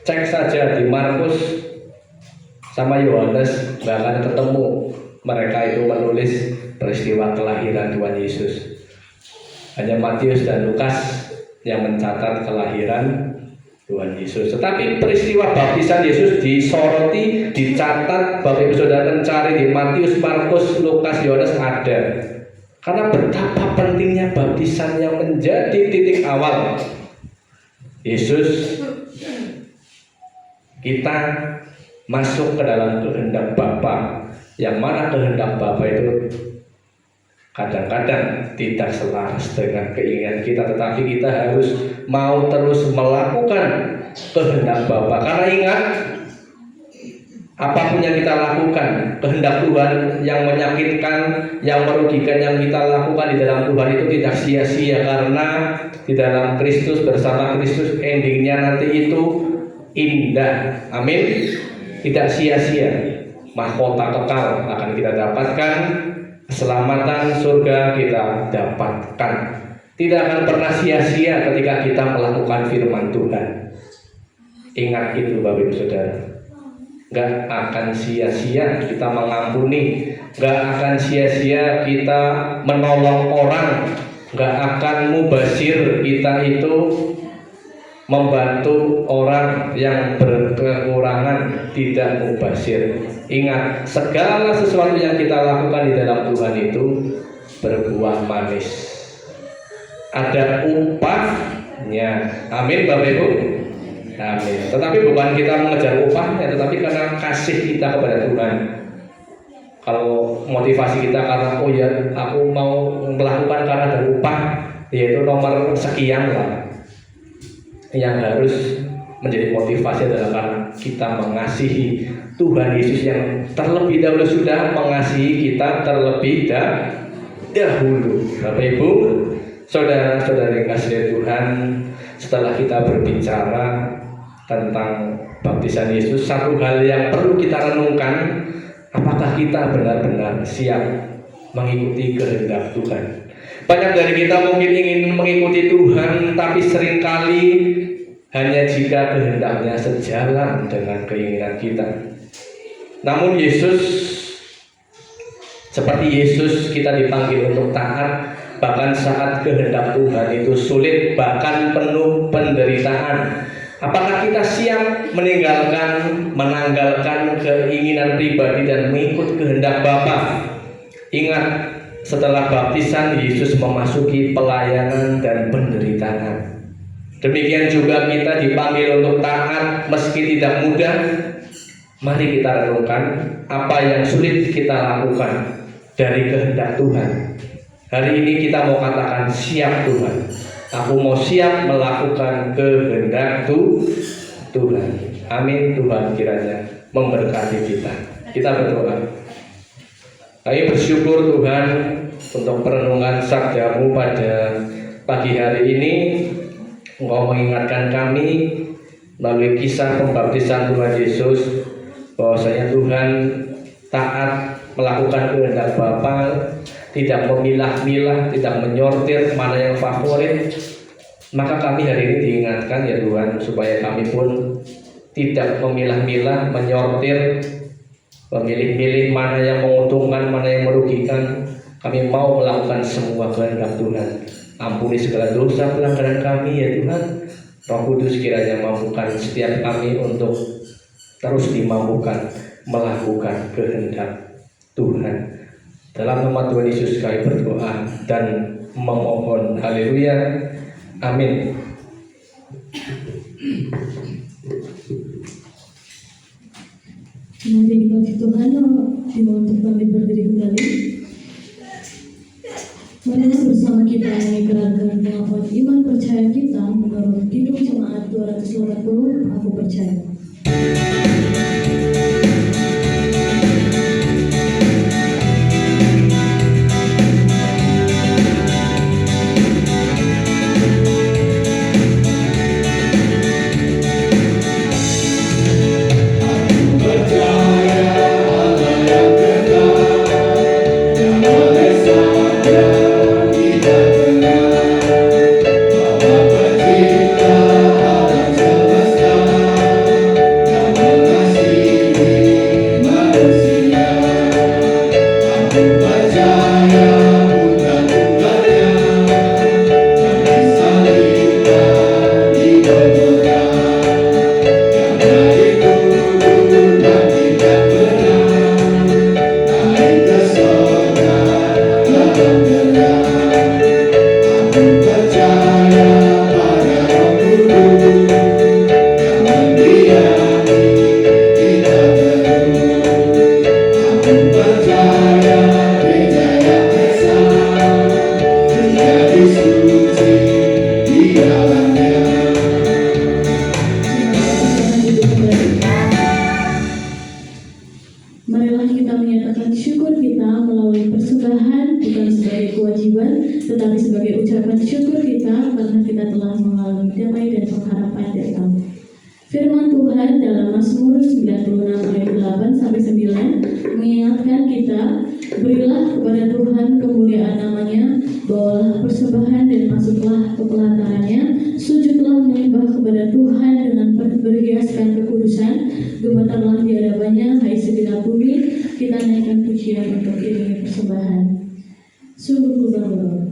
Cek saja di Markus sama Yohanes, bahkan ketemu mereka itu menulis peristiwa kelahiran Tuhan Yesus. Hanya Matius dan Lukas yang mencatat kelahiran Tuhan Yesus. Tetapi peristiwa baptisan Yesus disoroti, dicatat. Bapak Ibu Saudara cari di Matius, Markus, Lukas, Yohanes ada. Karena betapa pentingnya baptisan yang menjadi titik awal Yesus kita masuk ke dalam kehendak Bapa. Yang mana kehendak Bapa itu kadang-kadang tidak selaras dengan keinginan kita, tetapi kita harus mau terus melakukan kehendak Bapa. Karena ingat, apapun yang kita lakukan, kehendak Tuhan yang menyakitkan, yang merugikan yang kita lakukan di dalam Tuhan itu tidak sia-sia. Karena di dalam Kristus, bersama Kristus, endingnya nanti itu indah. Amin. Tidak sia-sia. Mahkota kekal akan kita dapatkan, keselamatan surga kita dapatkan. Tidak akan pernah sia-sia ketika kita melakukan firman Tuhan. Ingat itu Bapak Ibu Saudara. Gak akan sia-sia kita mengampuni, gak akan sia-sia kita menolong orang, gak akan mubazir kita itu membantu orang yang berkekurangan, tidak mubazir. Ingat, segala sesuatu yang kita lakukan di dalam Tuhan itu berbuah manis. Ada upahnya. Amin Bapak Ibu. Amin. Tetapi bukan kita mengejar upahnya, tetapi karena kasih kita kepada Tuhan. Kalau motivasi kita karena oh ya aku mau melakukan karena ada upah, yaitu nomor sekian lah. Yang harus menjadi motivasi adalah karena kita mengasihi Tuhan Yesus yang terlebih dahulu sudah mengasihi kita terlebih dahulu. Bapak Ibu, saudara-saudari kasih Tuhan, setelah kita berbicara tentang baptisan Yesus, satu hal yang perlu kita renungkan, apakah kita benar-benar siap mengikuti kehendak Tuhan? Banyak dari kita mungkin ingin mengikuti Tuhan, tapi seringkali hanya jika kehendaknya sejalan dengan keinginan kita. Namun Yesus, seperti Yesus kita dipanggil untuk taat, bahkan saat kehendak Tuhan itu sulit, bahkan penuh penderitaan. Apakah kita siap menanggalkan keinginan pribadi dan mengikut kehendak Bapa? Ingat, setelah baptisan Yesus memasuki pelayanan dan penderitaan. Demikian juga kita dipanggil untuk taat meski tidak mudah. Mari kita renungkan apa yang sulit kita lakukan dari kehendak Tuhan. Hari ini kita mau katakan, siap Tuhan, aku mau siap melakukan kehendak Tuhan. Amin. Tuhan kiranya memberkati kita. Kita berdoa. Kami bersyukur Tuhan untuk perenungan sabdamu pada pagi hari ini. Engkau mengingatkan kami melalui kisah pembaptisan Tuhan Yesus bahwasanya Tuhan taat melakukan kehendak Bapa, tidak memilah-milah, tidak menyortir mana yang favorit. Maka kami hari ini diingatkan ya Tuhan, supaya kami pun tidak memilah-milah, menyortir, memilih-milih mana yang menguntungkan, mana yang merugikan. Kami mau melakukan semua kehendak Tuhan. Ampuni segala dosa pelanggaran kami ya Tuhan. Roh Kudus kiranya mampukan setiap kami untuk terus dimampukan melakukan kehendak Tuhan. Dalam nama Tuhan Yesus kami berdoa dan memohon. Haleluya. Amin. Nanti dikasih Tuhan, dimohon untuk kami berdiri kembali. Mari bersama kita mengikrarkan pengakuan iman percaya kita menurut Kidung Jemaat 280, aku percaya. Marilah kita menyatakan syukur kita melalui persembahan, bukan sebagai kewajiban, tetapi sebagai ucapan syukur kita karena kita telah mengalami damai dan pengharapan dari Allah. Firman Tuhan dalam Mazmur 96 ayat 8-9 mengingatkan kita, berilah kepada Tuhan kemuliaan namanya, bawalah persembahan dan masuklah ke pelatarannya, sujudlah menyembah kepada Tuhan dengan berhiaskan kekudusan, gemetarlah di hadapannya, hai segenap bumi, kita naikkan pujian untuk iringi persembahan. Sungguh kubangga.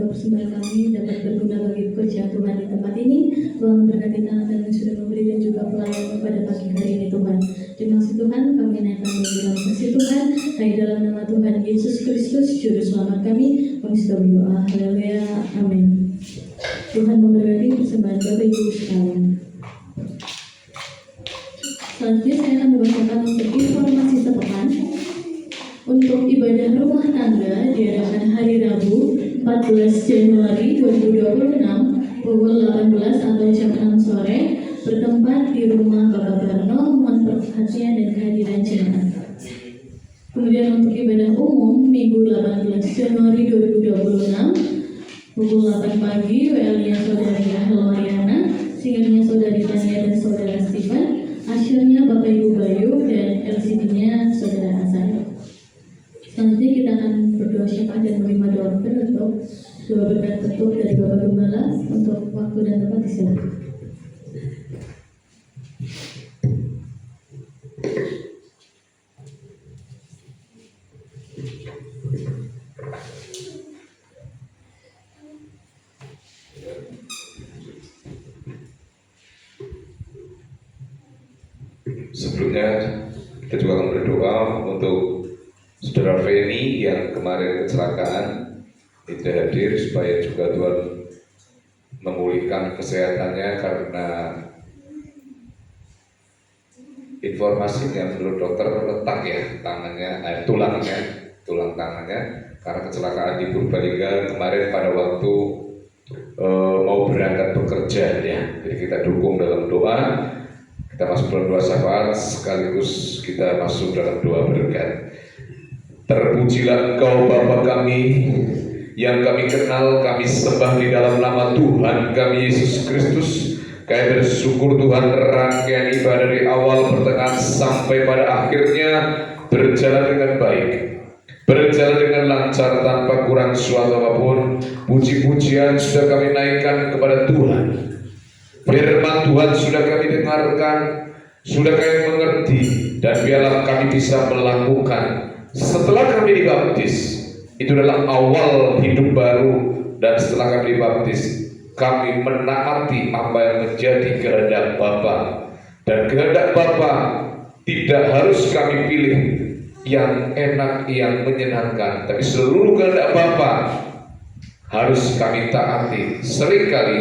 semoga persembahan kami dapat berguna bagi pekerjaan Tuhan di tempat ini. Tuhan memberkati tangan yang sudah memberi dan juga pelayan pada pagi hari ini Tuhan. Terima kasih Tuhan, kami naikkan dalam kasih Tuhan. Hai dalam nama Tuhan Yesus Kristus, Juru Selamat kami sudah berdoa. Haleluya, amin. Tuhan memberkati persembahan Bapak Ibu sekalian. Selanjutnya saya akan membacakan untuk informasi sepekan. Untuk ibadah rumah tangga diadakan hari Rabu 14 Januari 2026 pukul 18 atau jam 6 sore bertempat di rumah Bapak Barno. Mohon perhatian dan kehadiran jemaat. Kemudian untuk ibadah umum Minggu 18 Januari 2026 pukul 8 pagi WL-nya Saudari Rahel Mariana, singernya Saudari Tania dan Saudara Stephen, asyirnya Bapak Ibu Bayu dan LCD-nya Saudara Asari. Selanjutnya kita akan berdoa syafaat dan menerima doa penutup. Doa berkat penutup dari Bapak Gembala. Untuk waktu dan tempat disilakan. Sebelumnya kita juga akan berdoa untuk Saudara Feni yang kemarin kecelakaan tidak hadir, supaya juga Tuhan memulihkan kesehatannya, karena informasinya menurut dokter retak ya tangannya, tulang tangannya karena kecelakaan di Purbalingga kemarin pada waktu mau berangkat bekerja ya. Jadi kita dukung dalam doa. Kita masuk dalam doa syafaat sekaligus kita masuk dalam doa berkat. Terpujilah Engkau Bapa kami yang kami kenal, kami sembah di dalam nama Tuhan kami Yesus Kristus. Kami bersyukur Tuhan, rangkaian ibadah dari awal pertengahan sampai pada akhirnya berjalan dengan baik, berjalan dengan lancar tanpa kurang suatu apapun. Puji-pujian sudah kami naikkan kepada Tuhan. Firman Tuhan sudah kami dengarkan, sudah kami mengerti, dan biarlah kami bisa melakukan. Setelah kami dibaptis, itu adalah awal hidup baru, dan setelah kami dibaptis, kami menaati apa yang menjadi kehendak Bapa. Dan kehendak Bapa tidak harus kami pilih yang enak, yang menyenangkan, tapi seluruh kehendak Bapa harus kami taati. Seringkali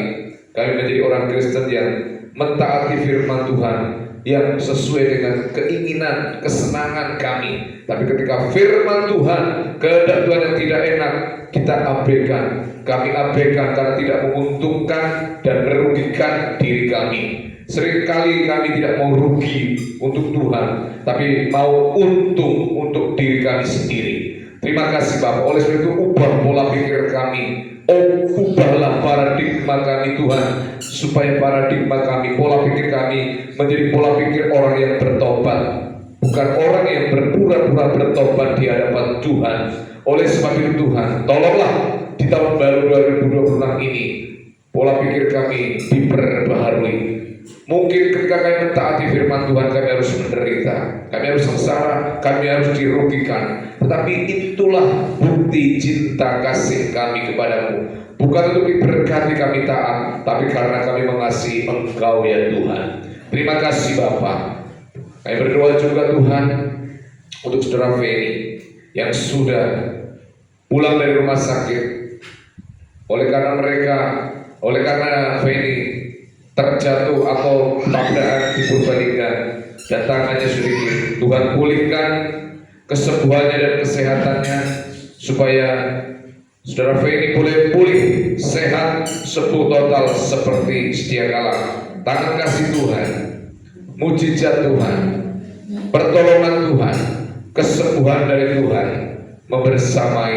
kami menjadi orang Kristen yang mentaati firman Tuhan yang sesuai dengan keinginan, kesenangan kami. Tapi ketika firman Tuhan, kehendak Tuhan yang tidak enak, kita abaikan. Kami abaikan karena tidak menguntungkan dan merugikan diri kami. Seringkali kami tidak mau rugi untuk Tuhan, tapi mau untung untuk diri kami sendiri. Terima kasih Bapak. Oleh sebab itu ubah pola pikir kami. Ubahlah paradigma kami Tuhan, supaya paradigma kami, pola pikir kami menjadi pola pikir orang yang bertobat, bukan orang yang berpura-pura bertobat di hadapan Tuhan. Oleh sebab itu Tuhan, tolonglah di tahun baru 2026 ini pola pikir kami diperbaharui. Mungkin ketika kami mentaati firman Tuhan, kami harus menderita, kami harus sengsara, kami harus dirugikan. Tetapi itulah bukti cinta kasih kami kepadamu. Bukan untuk diberkati kami taat, tapi karena kami mengasihi Engkau ya Tuhan. Terima kasih Bapa. Kami berdoa juga Tuhan untuk Saudara Feni yang sudah pulang dari rumah sakit. Oleh karena Feni terjatuh atau tabrakan di Purbalingga dan tangannya sedikit, Tuhan pulihkan kesembuhannya dan kesehatannya, supaya Saudara Feni boleh pulih, sehat, sembuh total seperti sedia kala. Tangan kasih Tuhan, mujizat Tuhan, pertolongan Tuhan, kesembuhan dari Tuhan membersamai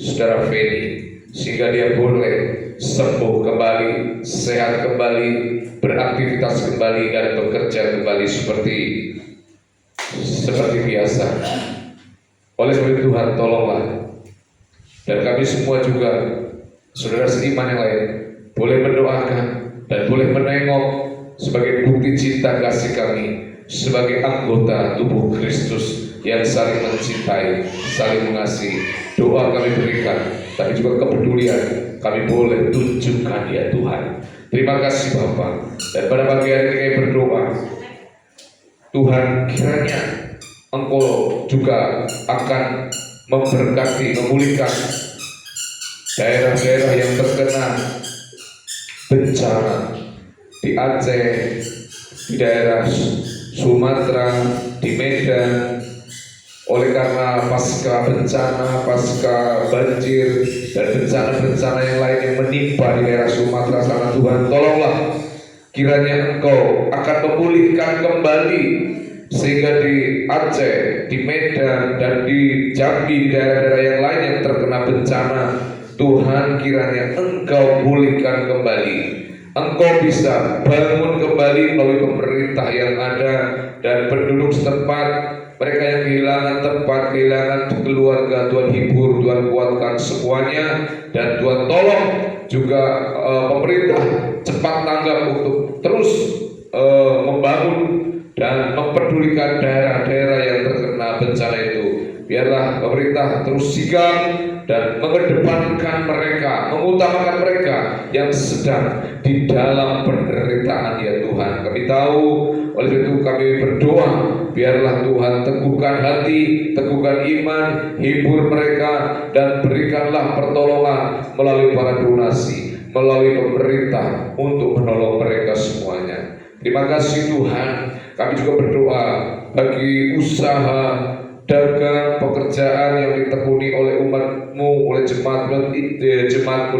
Saudara Feni, sehingga dia boleh sembuh kembali, sehat kembali, beraktivitas kembali, dan bekerja kembali seperti biasa. Oleh sebab itu Tuhan, tolonglah. Dan kami semua juga, saudara seiman yang lain, boleh mendoakan dan boleh menengok sebagai bukti cinta kasih kami sebagai anggota tubuh Kristus yang saling mencintai, saling mengasihi. Doa kami berikan, tapi juga kepedulian kami boleh tunjukkan ya Tuhan. Terima kasih Bapa. Dan pada pagi hari ini kami berdoa, Tuhan kiranya Engkau juga akan memberkati, memulihkan daerah-daerah yang terkena bencana di Aceh, di daerah Sumatera, di Medan. Oleh karena pasca bencana, pasca banjir, dan bencana-bencana yang lain yang menimpa di daerah Sumatera sana, Tuhan tolonglah kiranya Engkau akan memulihkan kembali, sehingga di Aceh, di Medan, dan di Jambi, di daerah-daerah yang lain yang terkena bencana, Tuhan kiranya Engkau pulihkan kembali. Engkau bisa bangun kembali melalui pemerintah yang ada dan penduduk setempat. Mereka yang kehilangan tempat, kehilangan keluarga, Tuhan hibur, Tuhan kuatkan semuanya. Dan Tuhan tolong juga pemerintah cepat tanggap untuk terus membangun dan mempedulikan daerah-daerah yang terkena bencana itu. Biarlah pemerintah terus sigap dan mengedepankan mereka, mengutamakan mereka yang sedang di dalam penderitaan ya Tuhan. Kami tahu, oleh itu kami berdoa, biarlah Tuhan teguhkan hati, teguhkan iman, hibur mereka, dan berikanlah pertolongan melalui para donasi, melalui pemerintah untuk menolong mereka semuanya. Terima kasih Tuhan. Kami juga berdoa bagi usaha, dagang, pekerjaan yang ditekuni oleh umat-Mu, oleh jemaat-Mu di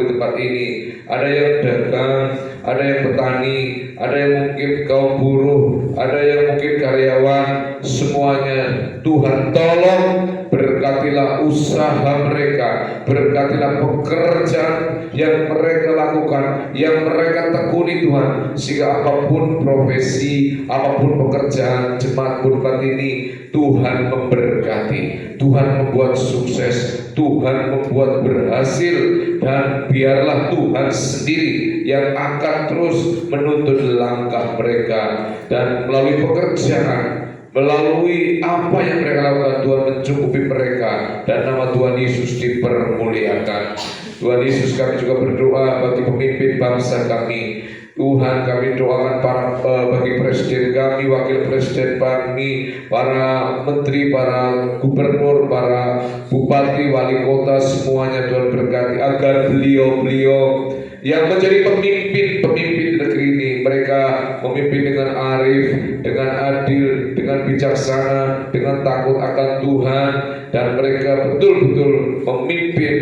tempat ini. Ada yang dagang, ada yang petani, ada yang mungkin kaum buruh, ada yang mungkin karyawan. Semuanya Tuhan tolong berkatilah usaha mereka, berkatilah pekerjaan yang mereka lakukan, yang mereka tekuni Tuhan, sehingga apapun profesi, apapun pekerjaan jemaat tempat ini, Tuhan memberkati, Tuhan membuat sukses, Tuhan membuat berhasil, dan biarlah Tuhan sendiri yang akan terus menuntun langkah mereka, dan melalui pekerjaan, melalui apa yang mereka lakukan, Tuhan mencukupi mereka, dan nama Tuhan Yesus dipermuliakan. Tuhan Yesus, kami juga berdoa bagi pemimpin bangsa kami. Tuhan, kami doakan bagi presiden kami, wakil presiden kami, para menteri, para gubernur, para bupati, wali kota, semuanya Tuhan berkati, agar beliau-beliau yang menjadi pemimpin negeri ini, mereka memimpin dengan arif, dengan adil, dengan bijaksana, dengan takut akan Tuhan, dan mereka betul-betul memimpin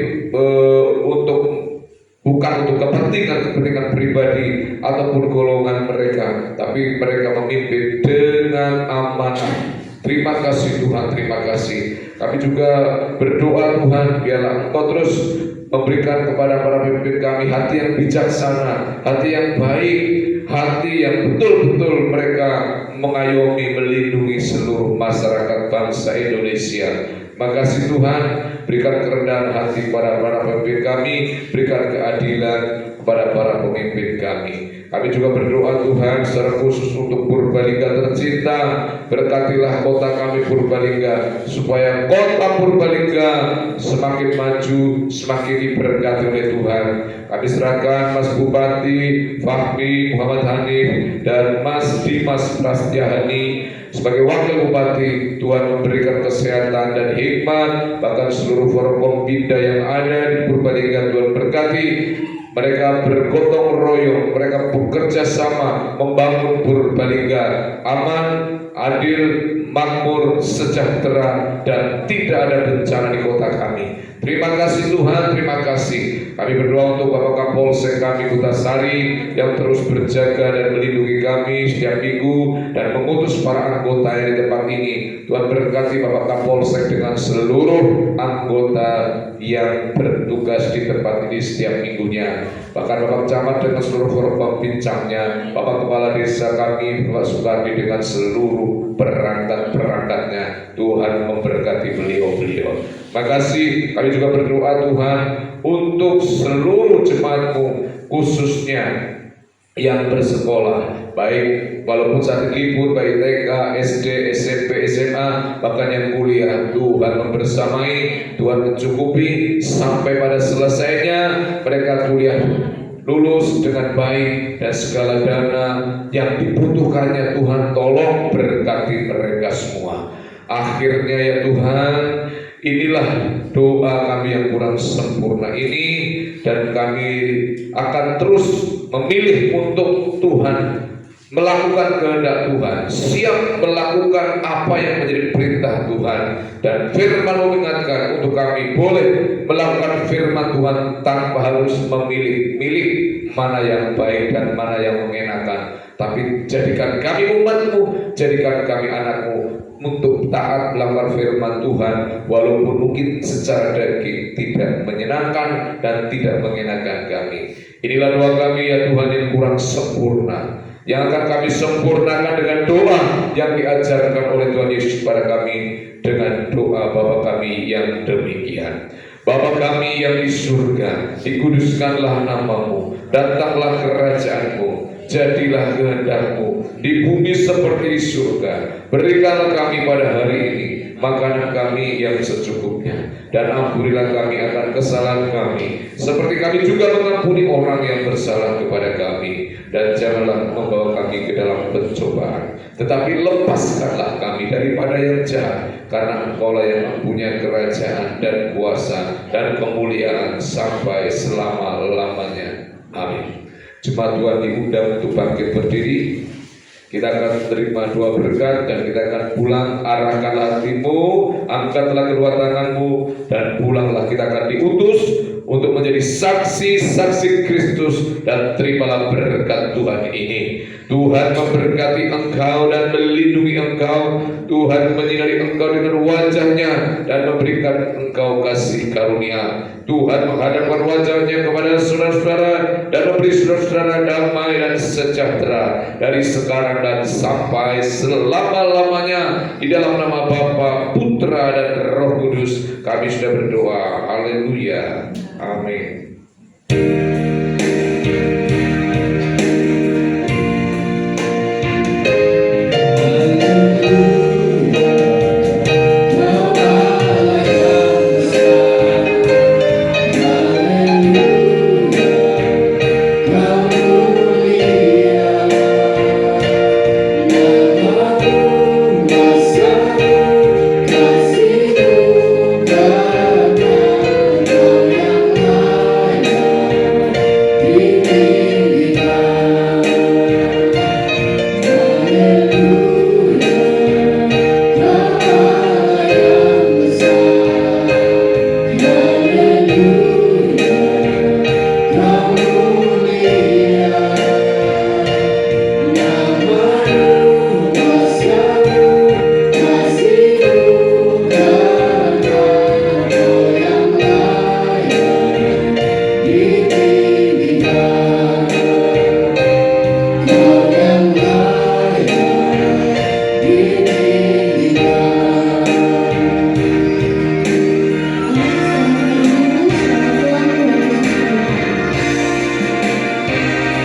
bukan untuk kepentingan pribadi ataupun golongan mereka, tapi mereka memimpin dengan amanah. Terima kasih Tuhan, terima kasih. Kami juga berdoa Tuhan, biarlah Engkau terus memberikan kepada para pemimpin kami hati yang bijaksana, hati yang baik, hati yang betul-betul mereka mengayomi, melindungi seluruh masyarakat bangsa Indonesia. Makasih Tuhan, berikan kerendahan hati kepada para pemimpin kami, berikan keadilan kepada para pemimpin kami. Kami juga berdoa Tuhan secara khusus untuk Purbalingga tercinta. Berkatilah kota kami Purbalingga, supaya kota Purbalingga semakin maju, semakin diberkati oleh Tuhan. Kami serahkan Mas Bupati Fahmi Muhammad Hanif dan Mas Dimas Prastyahani sebagai wakil bupati. Tuhan memberikan kesehatan dan hikmat, bahkan seluruh Forkompinda yang ada di Purbalingga Tuhan berkati. Mereka bergotong royong, mereka bekerja sama membangun Purbalingga aman, adil, makmur, sejahtera, dan tidak ada bencana di kota kami. Terima kasih Tuhan, terima kasih. Kami berdoa untuk Bapak Kapolsek kami Kutasari yang terus berjaga dan melindungi kami setiap minggu dan mengutus para anggota yang di tempat ini. Tuhan berkati Bapak Kapolsek dengan seluruh anggota yang bertugas di tempat ini setiap minggunya. Bahkan Bapak Camat dengan seluruh pembincangnya, Bapak Kepala Desa kami, Bapak Sukardi dengan seluruh perangkat-perangkatnya. Tuhan memberkati beliau-beliau. Makasih. Kami juga berdoa Tuhan untuk seluruh jemaat-Mu, khususnya yang bersekolah baik walaupun saat libur, baik TK, SD, SMP, SMA, bahkan yang kuliah, Tuhan membersamai, Tuhan mencukupi sampai pada selesainya mereka kuliah lulus dengan baik, dan segala dana yang dibutuhkannya Tuhan tolong berkati mereka semua. Akhirnya ya Tuhan, inilah doa kami yang kurang sempurna ini, dan kami akan terus memilih untuk Tuhan, melakukan kehendak Tuhan, siap melakukan apa yang menjadi perintah Tuhan. Dan firman mengingatkan untuk kami boleh melakukan firman Tuhan tanpa harus memilih mana yang baik dan mana yang mengenakan. Tapi jadikan kami umat-Mu, jadikan kami anak-Mu untuk taat melakukan firman Tuhan, walaupun mungkin secara daging tidak menyenangkan dan tidak mengenakan kami. Inilah doa kami ya Tuhan yang kurang sempurna, yang akan kami sempurnakan dengan doa yang diajarkan oleh Tuhan Yesus kepada kami, dengan doa Bapa kami yang demikian. Bapa kami yang di surga, dikuduskanlah nama-Mu, datanglah kerajaan-Mu, jadilah kehendak-Mu di bumi seperti di surga. Berikanlah kami pada hari ini makanan kami yang secukupnya, dan ampunilah kami akan kesalahan kami, seperti kami juga mengampuni orang yang bersalah kepada kami. Dan janganlah membawa kami ke dalam pencobaan, tetapi lepaskanlah kami daripada yang jahat, karena Engkaulah yang mempunyai kerajaan dan kuasa dan kemuliaan sampai selama-lamanya. Amin. Jemaat Tuhan diundang untuk bangkit berdiri. Kita akan menerima dua berkat dan kita akan pulang. Arahkanlah hatimu, angkatlah kedua tanganmu, dan pulanglah. Kita akan diutus untuk menjadi saksi-saksi Kristus, dan terimalah berkat Tuhan ini. Tuhan memberkati engkau dan melindungi engkau. Tuhan menyinari engkau dengan wajah-Nya dan memberikan engkau kasih karunia. Tuhan menghadapkan wajah-Nya kepada saudara-saudara dan memberi saudara-saudara damai dan sejahtera dari sekarang dan sampai selama-lamanya. Di dalam nama Bapa, Putra, dan Roh Kudus kami sudah berdoa. Haleluya. Amin.